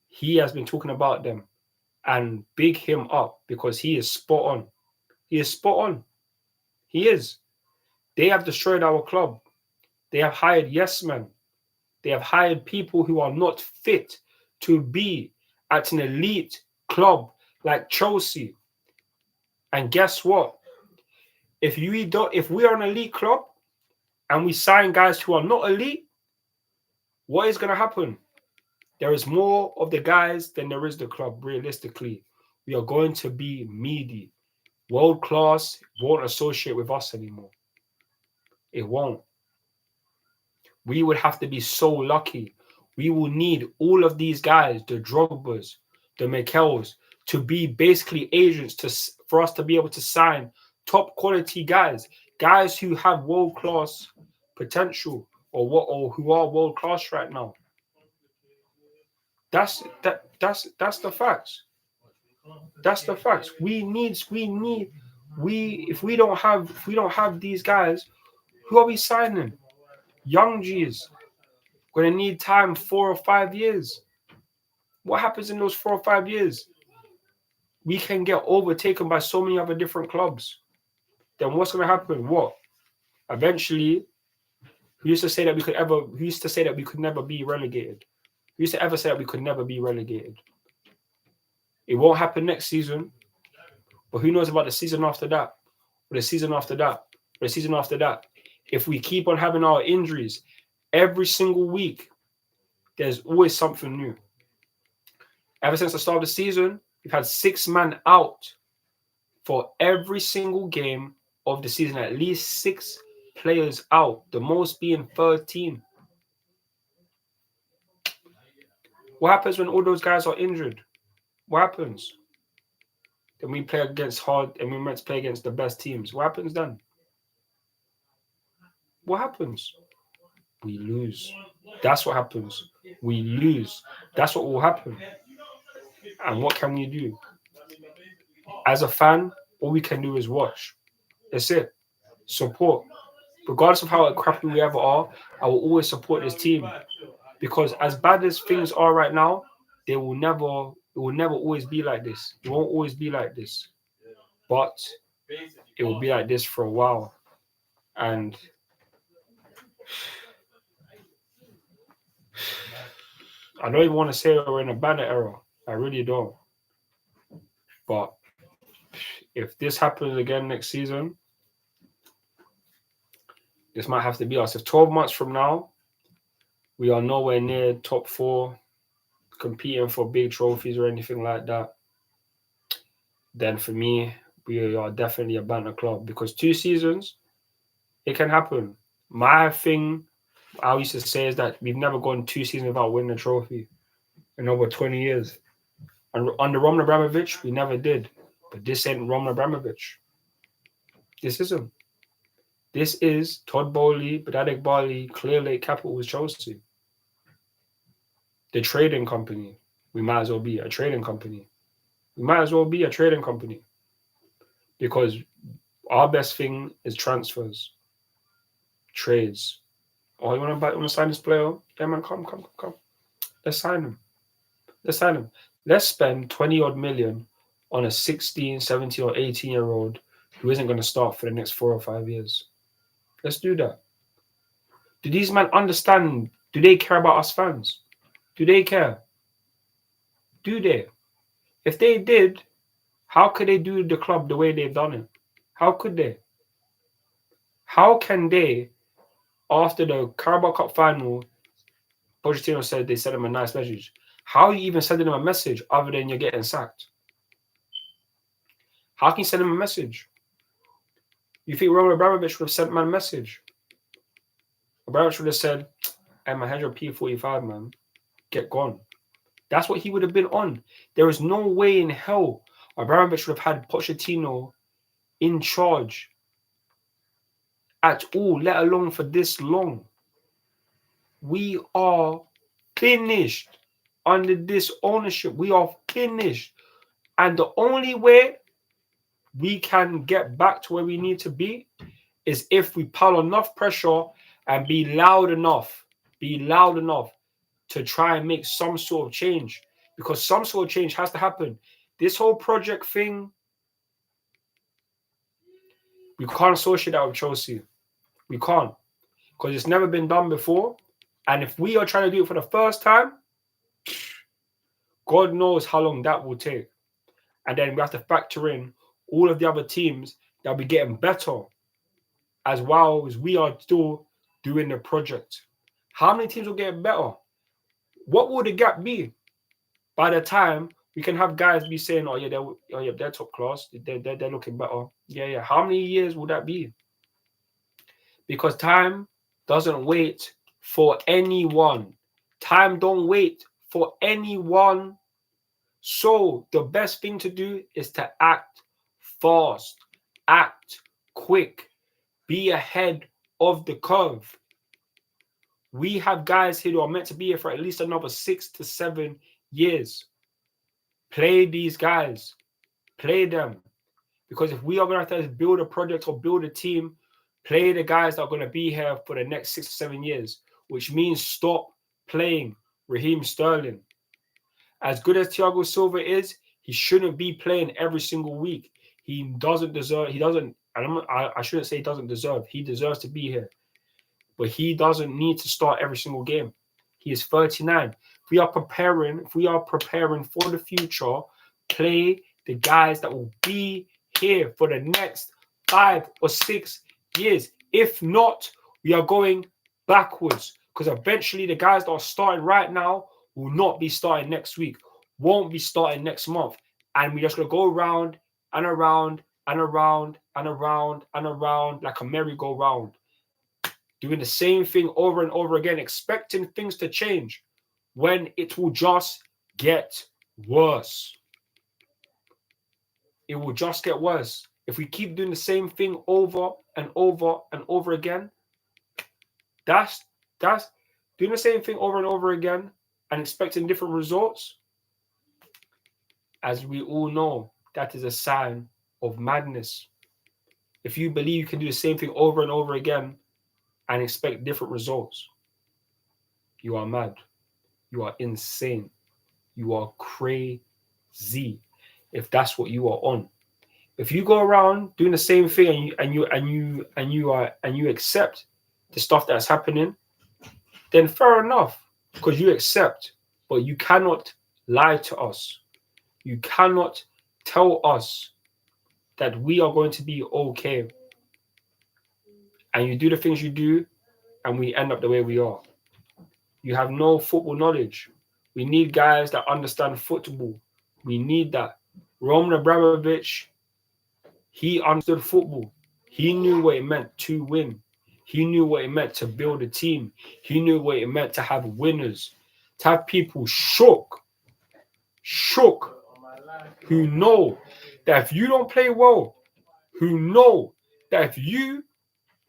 he has been talking about them. And big him up because he is spot on. He is spot on. He is. They have destroyed our club. They have hired yes men. They have hired people who are not fit to be at an elite club like Chelsea. And guess what? If we are an elite club and we sign guys who are not elite, what is going to happen? There is more of the guys than there is the club, realistically. We are going to be meaty. World class won't associate with us anymore. It won't. We would have to be so lucky. We will need all of these guys, the Drogbas, the Mikels, to be basically agents for us to be able to sign top quality guys who have world class potential or who are world class right now. That's the facts. That's the facts. If we don't have these guys, who are we signing? Young G's. Gonna need time 4 or 5 years. What happens in those 4 or 5 years? We can get overtaken by so many other different clubs. Then what's gonna happen? What? Eventually, who used to say that we could never be relegated? Who used to ever say that we could never be relegated? It won't happen next season. But who knows about the season after that? Or the season after that? Or the season after that? If we keep on having our injuries every single week, there's always something new. Ever since the start of the season, we've had 6 men out for every single game of the season. At least 6 players out, the most being 13. What happens when all those guys are injured? What happens? Then we play against hard and we're meant to play against the best teams. What happens then? What happens? we lose. That's what happens. We lose. That's what will happen. And what can we do? As a fan, all we can do is watch. That's it. Support. Regardless of how crappy we ever are, I will always support this team. Because as bad as things are right now, it will never always be like this. It won't always be like this. But it will be like this for a while. And I don't even want to say we're in a banner era. I really don't. But if this happens again next season, this might have to be us. If 12 months from now, we are nowhere near top 4, competing for big trophies or anything like that, then for me, we are definitely a banner club. Because 2 seasons, it can happen. My thing I used to say is that we've never gone 2 seasons without winning a trophy in over 20 years. And under Roman Abramovich, we never did. But this ain't Roman Abramovich. This isn't. This is Todd Bowley, Badadek Barley, Clear Lake Capital with Chelsea. The trading company. We might as well be a trading company. We might as well be a trading company. Because our best thing is transfers, trades. Oh, you want to sign this player? Yeah, man, come. Let's sign him. Let's spend 20 odd million on a 16, 17, or 18-year-old who isn't going to start for the next 4 or 5 years. Let's do that. Do these men understand? Do they care about us fans? Do they care? Do they? If they did, how could they do the club the way they've done it? How could they? How can they, after the Carabao Cup final, Pochettino said they sent him a nice message. How are you even sending him a message other than you're getting sacked? How can you send him a message? You think Roman Abramovich would have sent man a message? Abramovich would have said, hey man, here's your P45, man. Get gone. That's what he would have been on. There is no way in hell Abramovich would have had Pochettino in charge at all, let alone for this long. We are finished under this ownership. We are finished. And the only way we can get back to where we need to be is if we pile enough pressure and be loud enough to try and make some sort of change. Because some sort of change has to happen. This whole project thing, we can't associate that with Chelsea. We can't. Because it's never been done before. And if we are trying to do it for the first time, God knows how long that will take. And then we have to factor in all of the other teams that will be getting better as well as we are still doing the project. How many teams will get better? What will the gap be by the time we can have guys be saying, they're top class, they're looking better. Yeah. How many years will that be? Because time doesn't wait for anyone. Time don't wait for anyone. So the best thing to do is to act fast, act quick, be ahead of the curve. We have guys here who are meant to be here for at least another 6 to 7 years. Play these guys. Play them. Because if we are going to have to build a project or build a team, play the guys that are going to be here for the next 6 to 7 years, which means stop playing Raheem Sterling. As good as Thiago Silva is, he shouldn't be playing every single week. I shouldn't say he doesn't deserve. He deserves to be here. But he doesn't need to start every single game. He is 39. If we are preparing for the future, play the guys that will be here for the next 5 or 6 years. If not, we are going backwards. Because eventually the guys that are starting right now will not be starting next week, won't be starting next month. And we're just going to go around and around and around and around and around like a merry-go-round. Doing the same thing over and over again, expecting things to change when it will just get worse. It will just get worse. If we keep doing the same thing over and over and over again, that's That's doing the same thing over and over again and expecting different results. As we all know, that is a sign of madness. If you believe you can do the same thing over and over again and expect different results, you are mad. You are insane. You are crazy. If that's what you are on. If you go around doing the same thing and you accept the stuff that's happening, then fair enough, because you accept. But you cannot lie to us. You cannot tell us that we are going to be okay, and you do the things you do, and we end up the way we are. You have no football knowledge. We need guys that understand football. We need that. Roman Abramovich, he understood football. He knew what it meant to win. He knew what it meant to build a team. He knew what it meant to have winners, to have people shook, who know that if you don't play well, who know that if you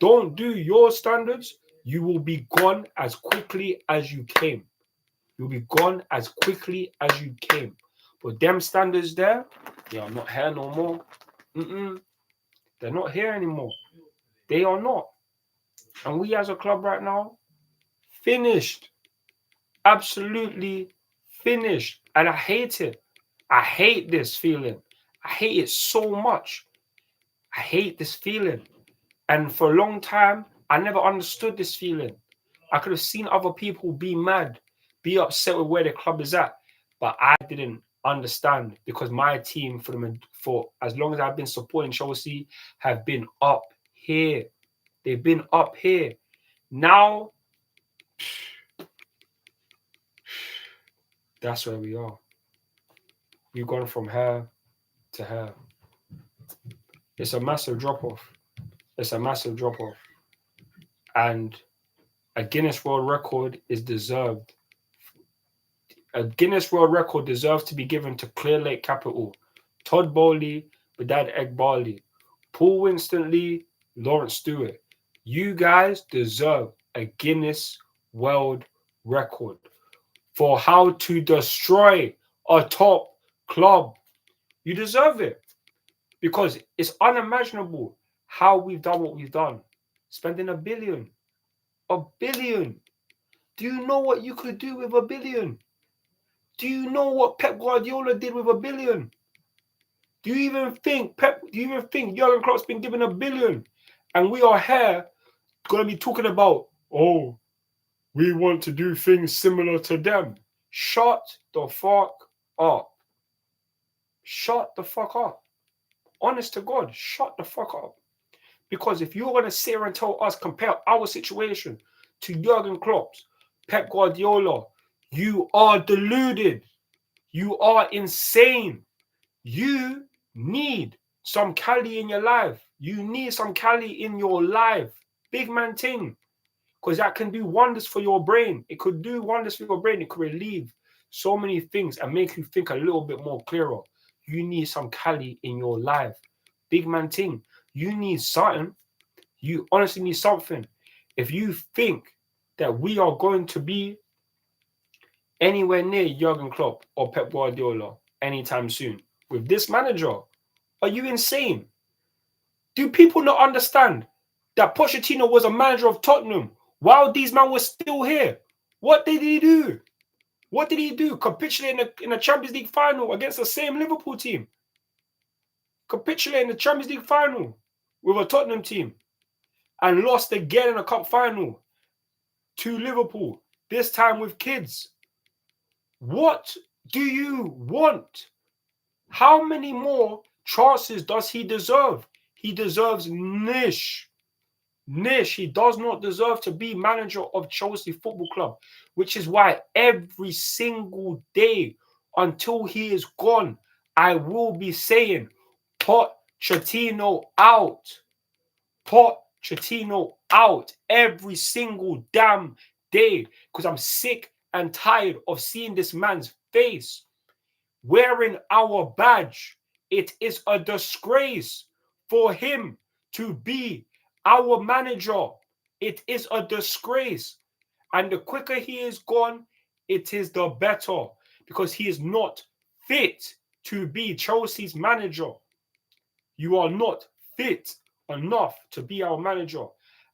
don't do your standards, you will be gone as quickly as you came. You'll be gone as quickly as you came. But them standards there, they are not here no more. They're not here anymore. They are not. And we as a club right now, finished. Absolutely finished. And I hate it. I hate this feeling. I hate it so much. I hate this feeling. And for a long time, I never understood this feeling. I could have seen other people be mad, be upset with where the club is at, but I didn't understand, because my team, for as long as I've been supporting Chelsea, have been up here. They've been up here. Now, that's where we are. We've gone from here to here. It's a massive drop-off. It's a massive drop-off. And a Guinness World Record is deserved. A Guinness World Record deserves to be given to Clear Lake Capital, Todd Bowley, Badad Egbali, Paul Winston Lee, Lawrence Stewart. You guys deserve a Guinness World Record for how to destroy a top club. You deserve it, because it's unimaginable how we've done what we've done. Spending $1 billion. $1 billion. Do you know what you could do with $1 billion? Do you know what Pep Guardiola did with $1 billion? Do you even think Jurgen Klopp's been given $1 billion? And we are here going to be talking about, oh, we want to do things similar to them. Shut the fuck up. Shut the fuck up. Honest to God, shut the fuck up. Because if you're going to sit here and tell us, compare our situation to Jurgen Klopp's, Pep Guardiola, you are deluded. You are insane. You need some Cali in your life. You need some Cali in your life. Big man thing. Because that can do wonders for your brain. It could do wonders for your brain. It could relieve so many things and make you think a little bit more clearer. You need some Cali in your life. Big man thing. You need something. You honestly need something. If you think that we are going to be anywhere near Jurgen Klopp or Pep Guardiola anytime soon with this manager, are you insane? Do people not understand that Pochettino was a manager of Tottenham while these men were still here? What did he do? What did he do? Capitulate in a Champions League final against the same Liverpool team. Capitulate in the Champions League final with a Tottenham team and lost again in a cup final to Liverpool, this time with kids. What do you want? How many more chances does he deserve? He deserves niche. Niche. He does not deserve to be manager of Chelsea Football Club, which is why every single day until he is gone, I will be saying, Pochettino out. Pochettino out every single damn day, because I'm sick and tired of seeing this man's face wearing our badge. It is a disgrace for him to be our manager. It is a disgrace. And the quicker he is gone, it is the better, because he is not fit to be Chelsea's manager. You are not fit enough to be our manager.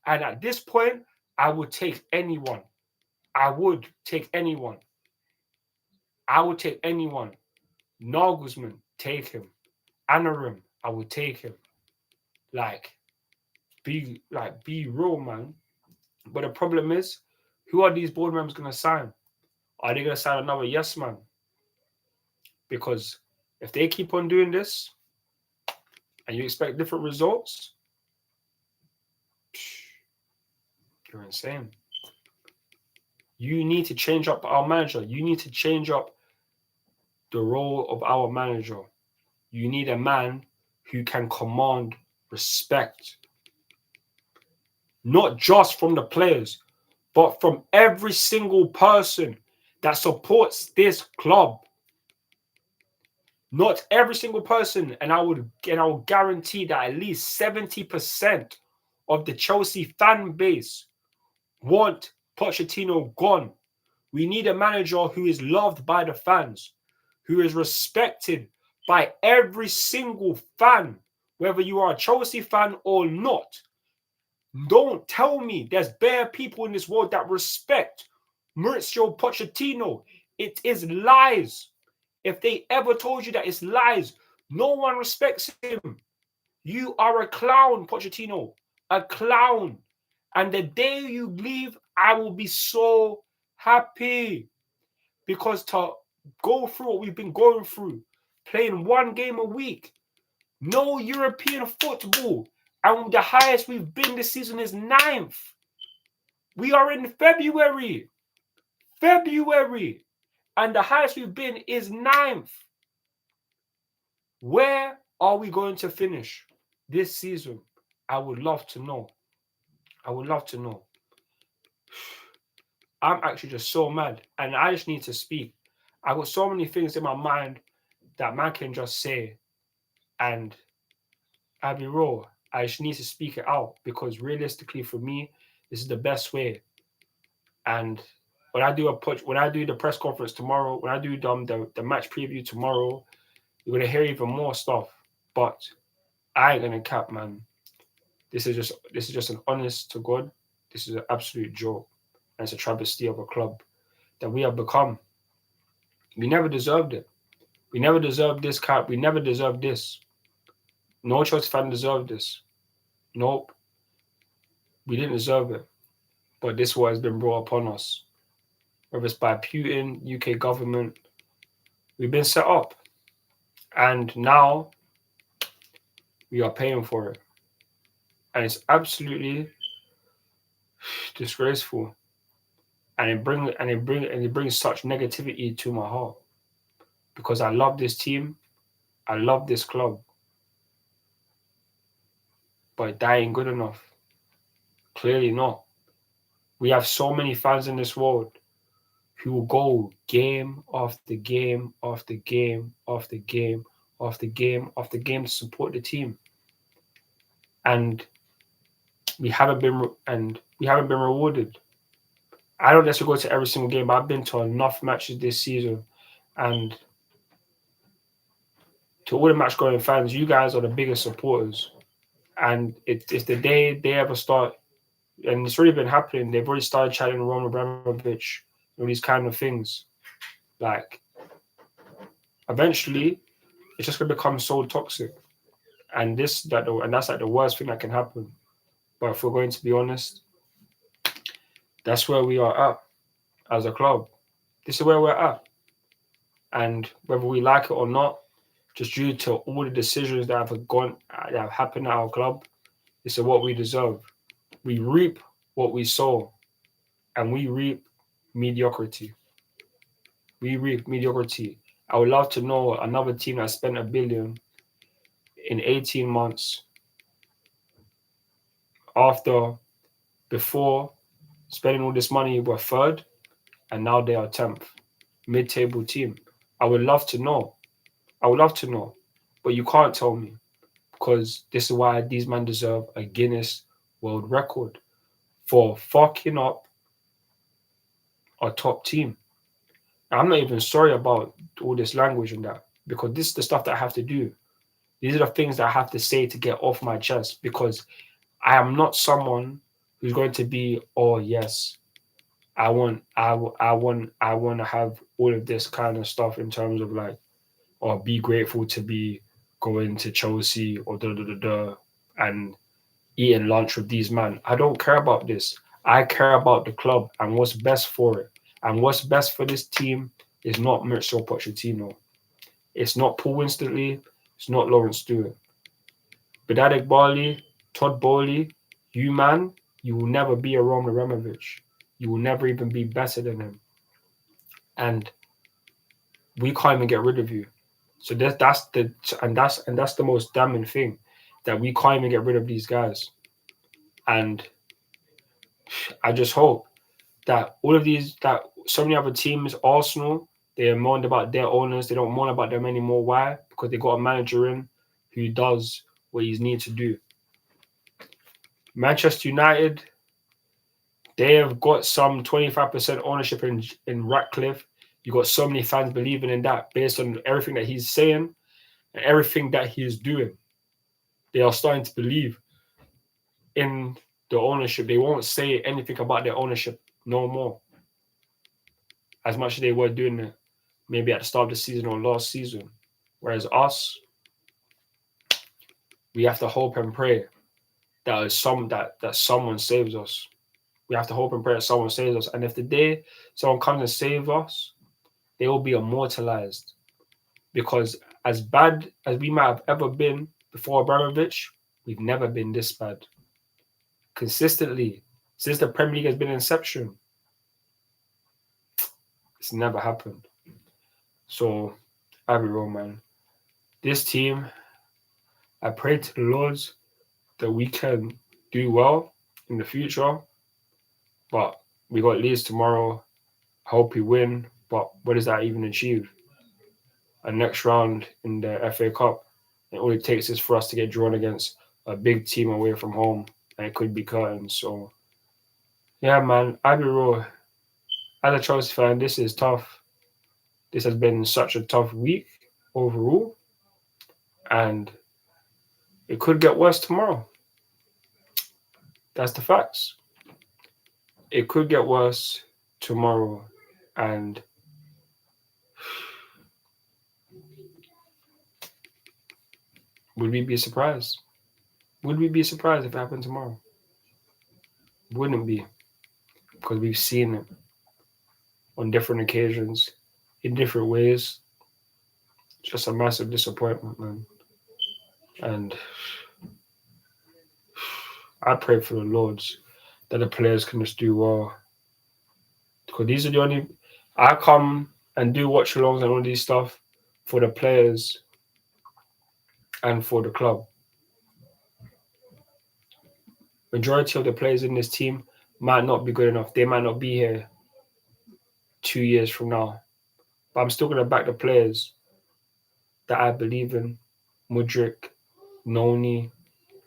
And at this point, I would take anyone. I would take anyone. I would take anyone. Nagelsmann, take him. Anarim, I would take him. Be real, man. But the problem is, who are these board members gonna sign? Are they gonna sign another yes man? Because if they keep on doing this and you expect different results, you're insane. You need to change up our manager. You need to change up the role of our manager. You need a man who can command respect. Not just from the players, but from every single person that supports this club. Not every single person, and I will guarantee that at least 70% of the Chelsea fan base want Pochettino gone. We need a manager who is loved by the fans, who is respected by every single fan, whether you are a Chelsea fan or not. Don't tell me there's bare people in this world that respect Mauricio Pochettino. It is lies. If they ever told you that it's lies, no one respects him. You are a clown, Pochettino. A clown. And the day you leave, I will be so happy. Because to go through what we've been going through, playing one game a week, no European football, and the highest we've been this season is 9th. We are in February. And the highest we've been is 9th. Where are we going to finish this season? I would love to know. I'm actually just so mad, and I just need to speak. I've got so many things in my mind that man can just say, and I'll be real. I just need to speak it out, because realistically for me, this is the best way. And when I do the press conference tomorrow, when I do the match preview tomorrow, you're gonna hear even more stuff. But I ain't gonna cap, man. This is just an honest to God. This is an absolute joke. And it's a travesty of a club that we have become. We never deserved it. We never deserved this cap. We never deserved this. No Chelsea fan deserved this. Nope. We didn't deserve it. But this is what has been brought upon us. Whether it's by Putin, UK government, we've been set up. And now we are paying for it. And it's absolutely disgraceful. And it brings such negativity to my heart. Because I love this team. I love this club. But that ain't good enough. Clearly not. We have so many fans in this world who will go game after game after game after game after game after game to support the team. And we haven't been rewarded. I don't necessarily go to every single game, but I've been to enough matches this season. And to all the match going fans, you guys are the biggest supporters. And it's the day they ever start, and it's already been happening. They've already started chatting Roman Abramovich, all these kind of things. Like, eventually, it's just gonna become so toxic, and that's like the worst thing that can happen. But if we're going to be honest, that's where we are at as a club. This is where we're at, and whether we like it or not, just due to all the decisions that have happened at our club, this is what we deserve. We reap what we sow, and we reap mediocrity. I would love to know another team that spent $1 billion in 18 months before spending all this money were third, and now they are 10th, mid-table team. I would love to know, but you can't tell me, because this is why these men deserve a Guinness World Record for fucking up a top team. I'm not even sorry about all this language and that, because this is the stuff that I have to do. These are the things that I have to say to get off my chest, because I am not someone who's going to be, oh yes, I want to have all of this kind of stuff in terms of like, or be grateful to be going to Chelsea or da da da da and eating lunch with these men. I don't care about this. I care about the club and what's best for it. And what's best for this team is not Mauricio Pochettino. It's not Paul Winstanley. It's not Lawrence Stewart. Bedadik Barley, Todd Bowley, you man, you will never be a Roman Abramovich. You will never even be better than him. And we can't even get rid of you. So that's the most damning thing, that we can't even get rid of these guys. And I just hope that all of these, that so many other teams, Arsenal, they are moaned about their owners. They don't moan about them anymore. Why? Because they got a manager in who does what he's needed to do. Manchester United, they have got some 25% ownership in Ratcliffe. You got so many fans believing in that based on everything that he's saying and everything that he's doing. They are starting to believe in the ownership. They won't say anything about their ownership no more, as much as they were doing it maybe at the start of the season or last season. Whereas us, we have to hope and pray that someone saves us. We have to hope and pray that someone saves us. And if the day someone comes and saves us, they will be immortalized. Because as bad as we might have ever been before Abramovich, we've never been this bad. Consistently, since the Premier League has been inception, it's never happened. So, I'll be real, man. This team, I pray to the Lords that we can do well in the future. But we got Leeds tomorrow. I hope we win. But what does that even achieve? A next round in the FA Cup. And all it takes is for us to get drawn against a big team away from home. And it could be curtains. So, yeah, man, I'll be real. As a Chelsea fan, this is tough. This has been such a tough week overall. And it could get worse tomorrow. That's the facts. It could get worse tomorrow. And would we be surprised? Would we be surprised if it happened tomorrow? Wouldn't be. Because we've seen it on different occasions, in different ways. Just a massive disappointment, man. And I pray for the Lords that the players can just do well. Because these are the only... I come and do watch alongs and all these stuff for the players and for the club. Majority of the players in this team might not be good enough. They might not be here 2 years from now. But I'm still going to back the players that I believe in. Mudryk, Noni,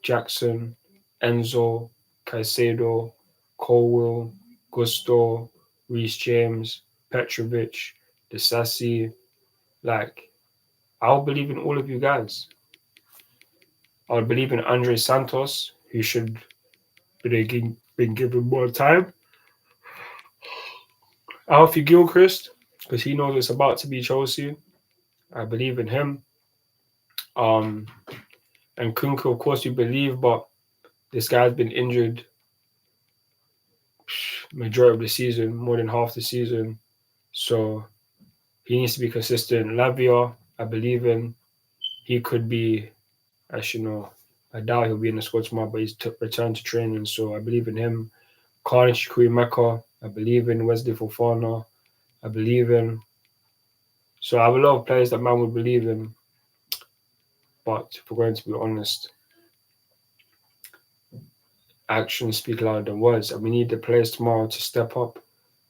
Jackson, Enzo, Caicedo, Colwill, Gusto, Reece James, Petrovic, Disasi. Like, I'll believe in all of you guys. I'll believe in Andre Santos, who should be been given more time. Alfie Gilchrist, because he knows it's about to be Chelsea. I believe in him. And Nkunku, of course, we believe, but this guy's been injured majority of the season, more than half the season. So he needs to be consistent. Lavia, I believe in. He could be, as you know, I doubt he'll be in the squad tomorrow, but he's returned to training. So I believe in him. Carnage Mecca, I believe in. Wesley Fofana, I believe in. So I have a lot of players that man would believe in. But if we're going to be honest, actions speak louder than words. And we need the players tomorrow to step up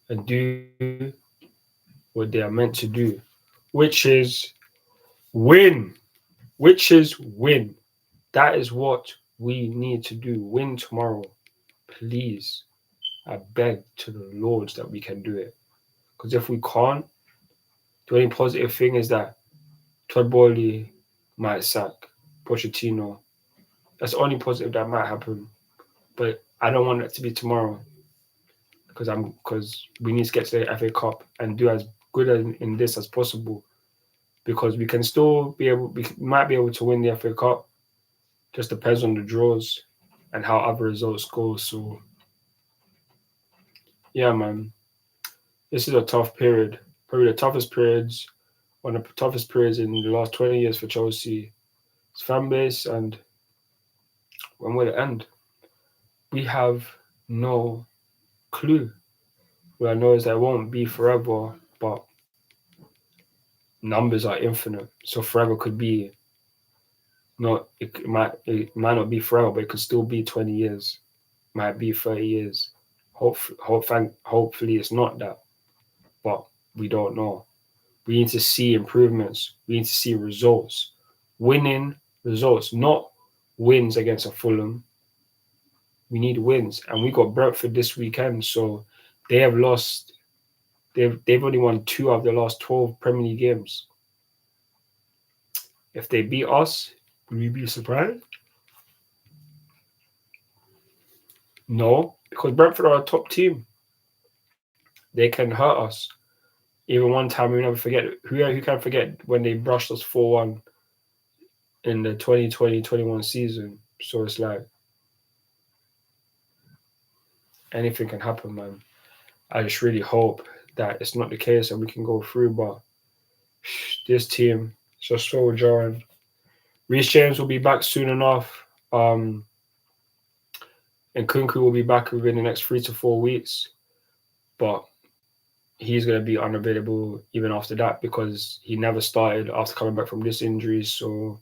and do what they are meant to do, which is win. Which is win. That is what we need to do. Win tomorrow. Please. I beg to the Lords that we can do it. Because if we can't, the only positive thing is that Todd Bowley might sack Pochettino. That's the only positive that might happen. But I don't want it to be tomorrow because we need to get to the FA Cup and do as good in this as possible. Because we can still we might be able to win the FA Cup. Just depends on the draws and how other results go. So yeah, man, this is a tough period. Probably the toughest periods, one of the toughest periods in the last 20 years for Chelsea. It's fan base, and when will it end? We have no clue. What I know is that it won't be forever, but numbers are infinite. So forever could be not. It might not be forever, but it could still be 20 years. Might be 30 years. Hopefully it's not that, but we don't know. We need to see improvements. We need to see results, winning results, not wins against a Fulham. We need wins, and we got Brentford this weekend, so they have lost. They've only won 2 of the last 12 Premier League games. If they beat us, will we be surprised? No, because Brentford are a top team. They can hurt us. Even one time we never forget. Who can forget when they brushed us 4-1 in the 2020-21 season? So it's like anything can happen, man. I just really hope that it's not the case and we can go through. But this team is just so jarring. Reece James will be back soon enough. And Nkunku will be back within the next 3 to 4 weeks. But he's going to be unavailable even after that because he never started after coming back from this injury. So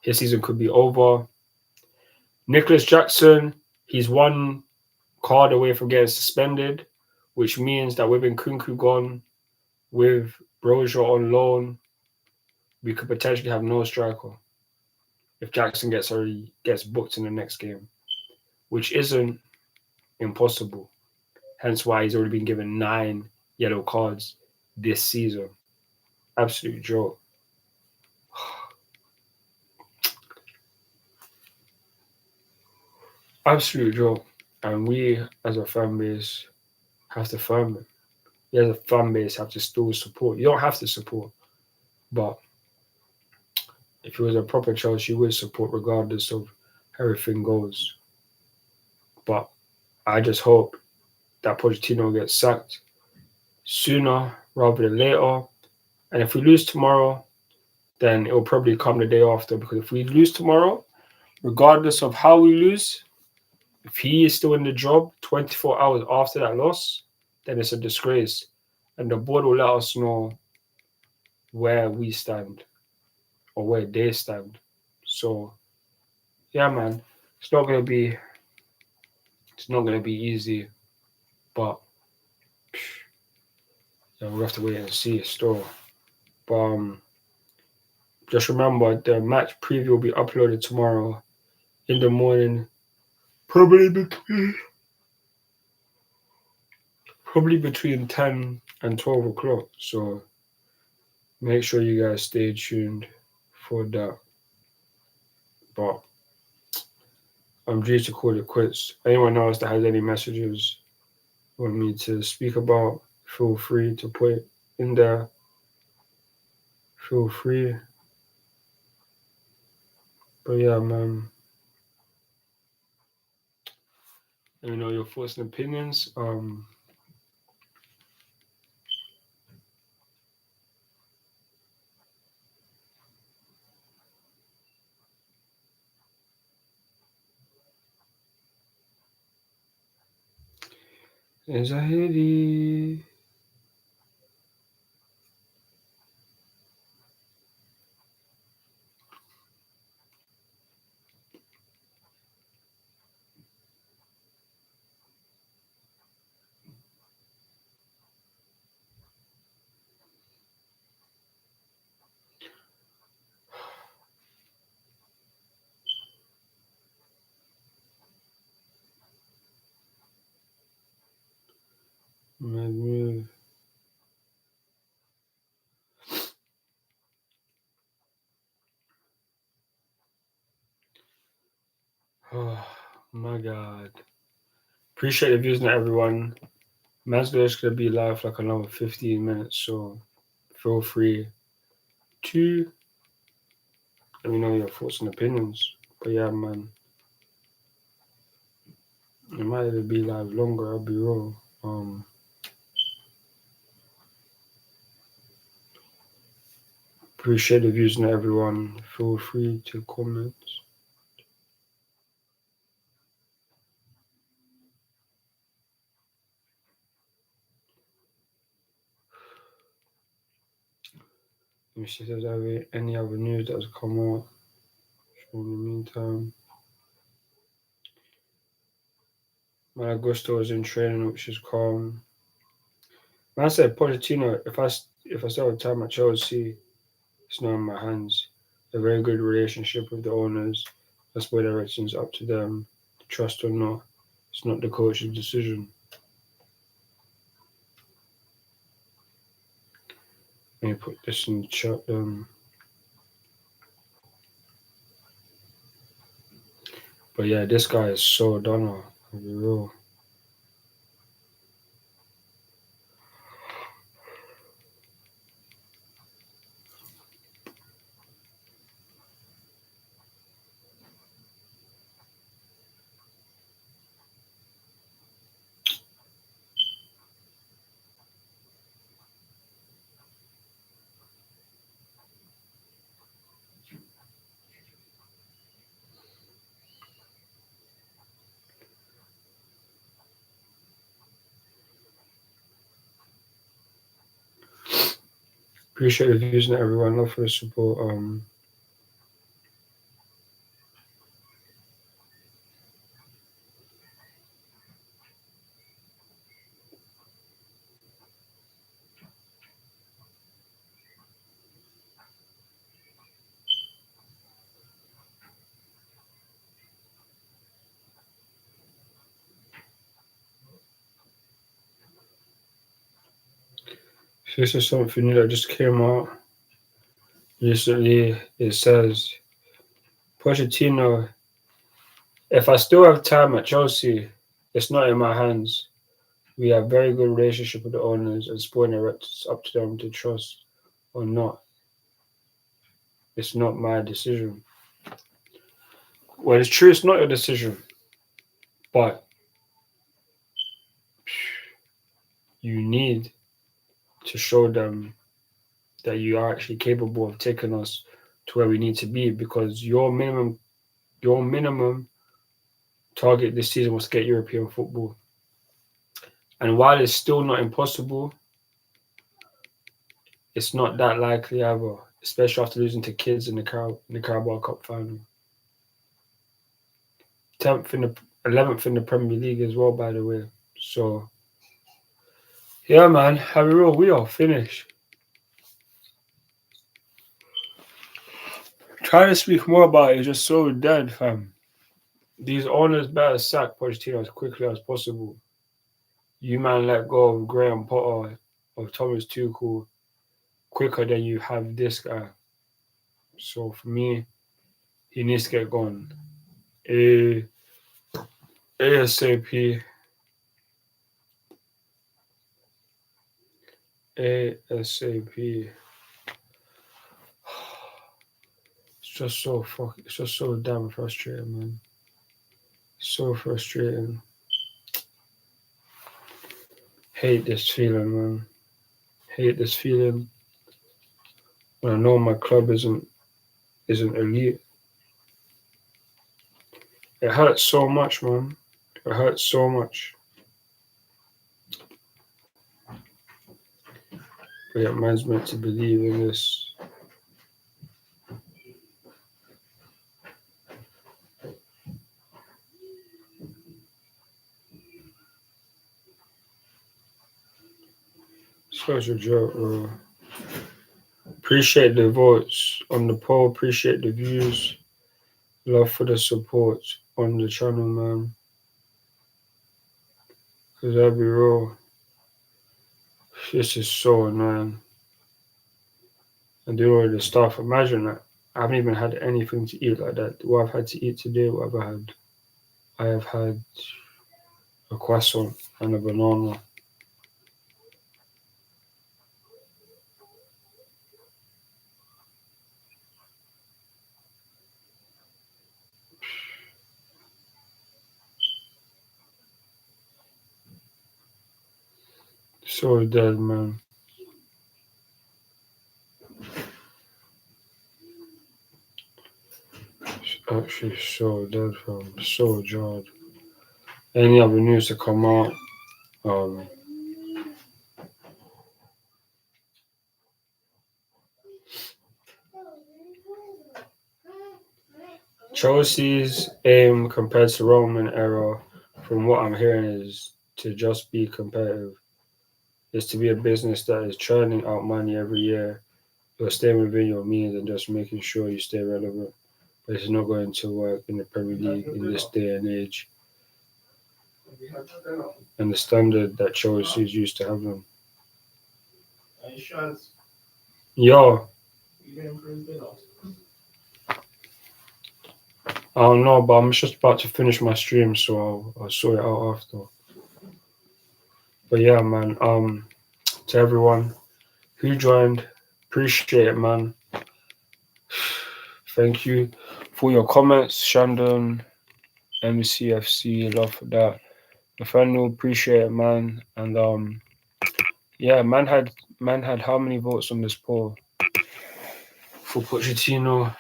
his season could be over. Nicholas Jackson, he's 1 card away from getting suspended, which means that with Nkunku gone, with Brozier on loan, we could potentially have no striker if Jackson gets booked in the next game, which isn't impossible. Hence why he's already been given 9 yellow cards this season. Absolute joke. Absolute joke. And we as a fan base have to firm it. We as a fan base have to still support. You don't have to support, but if it was a proper Chelsea, you would support regardless of how everything goes. But I just hope that Pochettino gets sacked sooner rather than later. And if we lose tomorrow, then it will probably come the day after. Because if we lose tomorrow, regardless of how we lose, if he is still in the job 24 hours after that loss, then it's a disgrace. And the board will let us know where we stand or where they stand. So, yeah, man, it's not gonna be easy, but yeah, we'll have to wait and see still. But just remember, the match preview will be uploaded tomorrow in the morning, probably between 10 and 12 o'clock. So make sure you guys stay tuned for that. But I'm due to call it quits. Anyone else that has any messages want me to speak about, feel free to put it in there. Feel free. But yeah, man. Let me know your thoughts and opinions. Anxiety. Mad move. Oh my god. Appreciate the views, not everyone. Matchday is gonna be live for like another 15 minutes, so feel free to let me know your thoughts and opinions. But yeah, man, it might even be live longer. I'll be real. Appreciate the views, not everyone. Feel free to comment. Let me see if there's any other news that has come out. So in the meantime, Malagusto is in training, which is calm. Man, I said Pochettino. If I still have time at Chelsea, it's not in my hands. A very good relationship with the owners. That's where direction's up to them, to trust or not. It's not the coach's decision. Let me put this in the chat. But yeah, this guy is so done. I'll be real. Appreciate the views and everyone. Love for the support. This is something new that just came out recently. It says Pochettino. If I still have time at Chelsea, it's not in my hands. We have very good relationship with the owners and sporting directors. It's up to them to trust or not. It's not my decision. Well, it's true. It's not your decision, but you need to show them that you are actually capable of taking us to where we need to be because your minimum target this season was to get European football. And while it's still not impossible, it's not that likely either, especially after losing to kids in the Carabao Cup final. 10th in the 11th in the Premier League as well, by the way. So yeah, man, have a real we are finished. Trying to speak more about it is just so dead, fam. These owners better sack Pochettino as quickly as possible. You man let go of Graham Potter, of Thomas Tuchel quicker than you have this guy. So for me, he needs to get gone. A ASAP. ASAP. It's just so damn frustrating, man. So frustrating. Hate this feeling, man. Hate this feeling when I know my club isn't elite. It hurts so much, man. It hurts so much. But yet man's meant to believe in this. Such a joke, bro. Appreciate the votes on the poll. Appreciate the views. Love for the support on the channel, man. Because I'll be real. This is so annoying. And doing all this stuff. Imagine that. I haven't even had anything to eat like that. What I've had to eat today, what I've had. I have had a croissant and a banana. So dead, man. Actually, so dead, fam. So jarred. Any other news to come out? Um, Chelsea's aim compared to Roman era, from what I'm hearing, is to just be competitive. Is to be a business that is churning out money every year. You're staying within your means and just making sure you stay relevant. But it's not going to work in the Premier League in this day and age, and the standard that Chelsea's used to having. Yo, I don't know, but I'm just about to finish my stream, so I'll sort it out after. But yeah, man. To everyone who joined, appreciate it, man. Thank you for your comments, Shandon, MCFC, love for that. Nathaniel, appreciate it, man. And yeah, man had how many votes on this poll for Pochettino?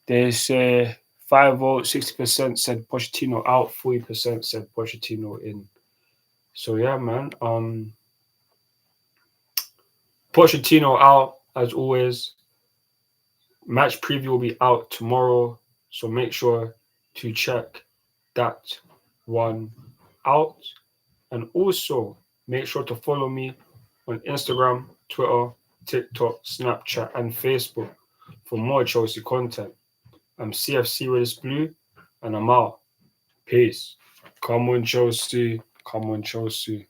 They say 5 votes, 60% said Pochettino out, 40% said Pochettino in. So yeah, man. Pochettino out as always. Match preview will be out tomorrow, so make sure to check that one out. And also make sure to follow me on Instagram, Twitter, TikTok, Snapchat, and Facebook for more Chelsea content. I'm CFC with this blue, and I'm out. Peace. Come on, Chelsea. Come on, Chelsea.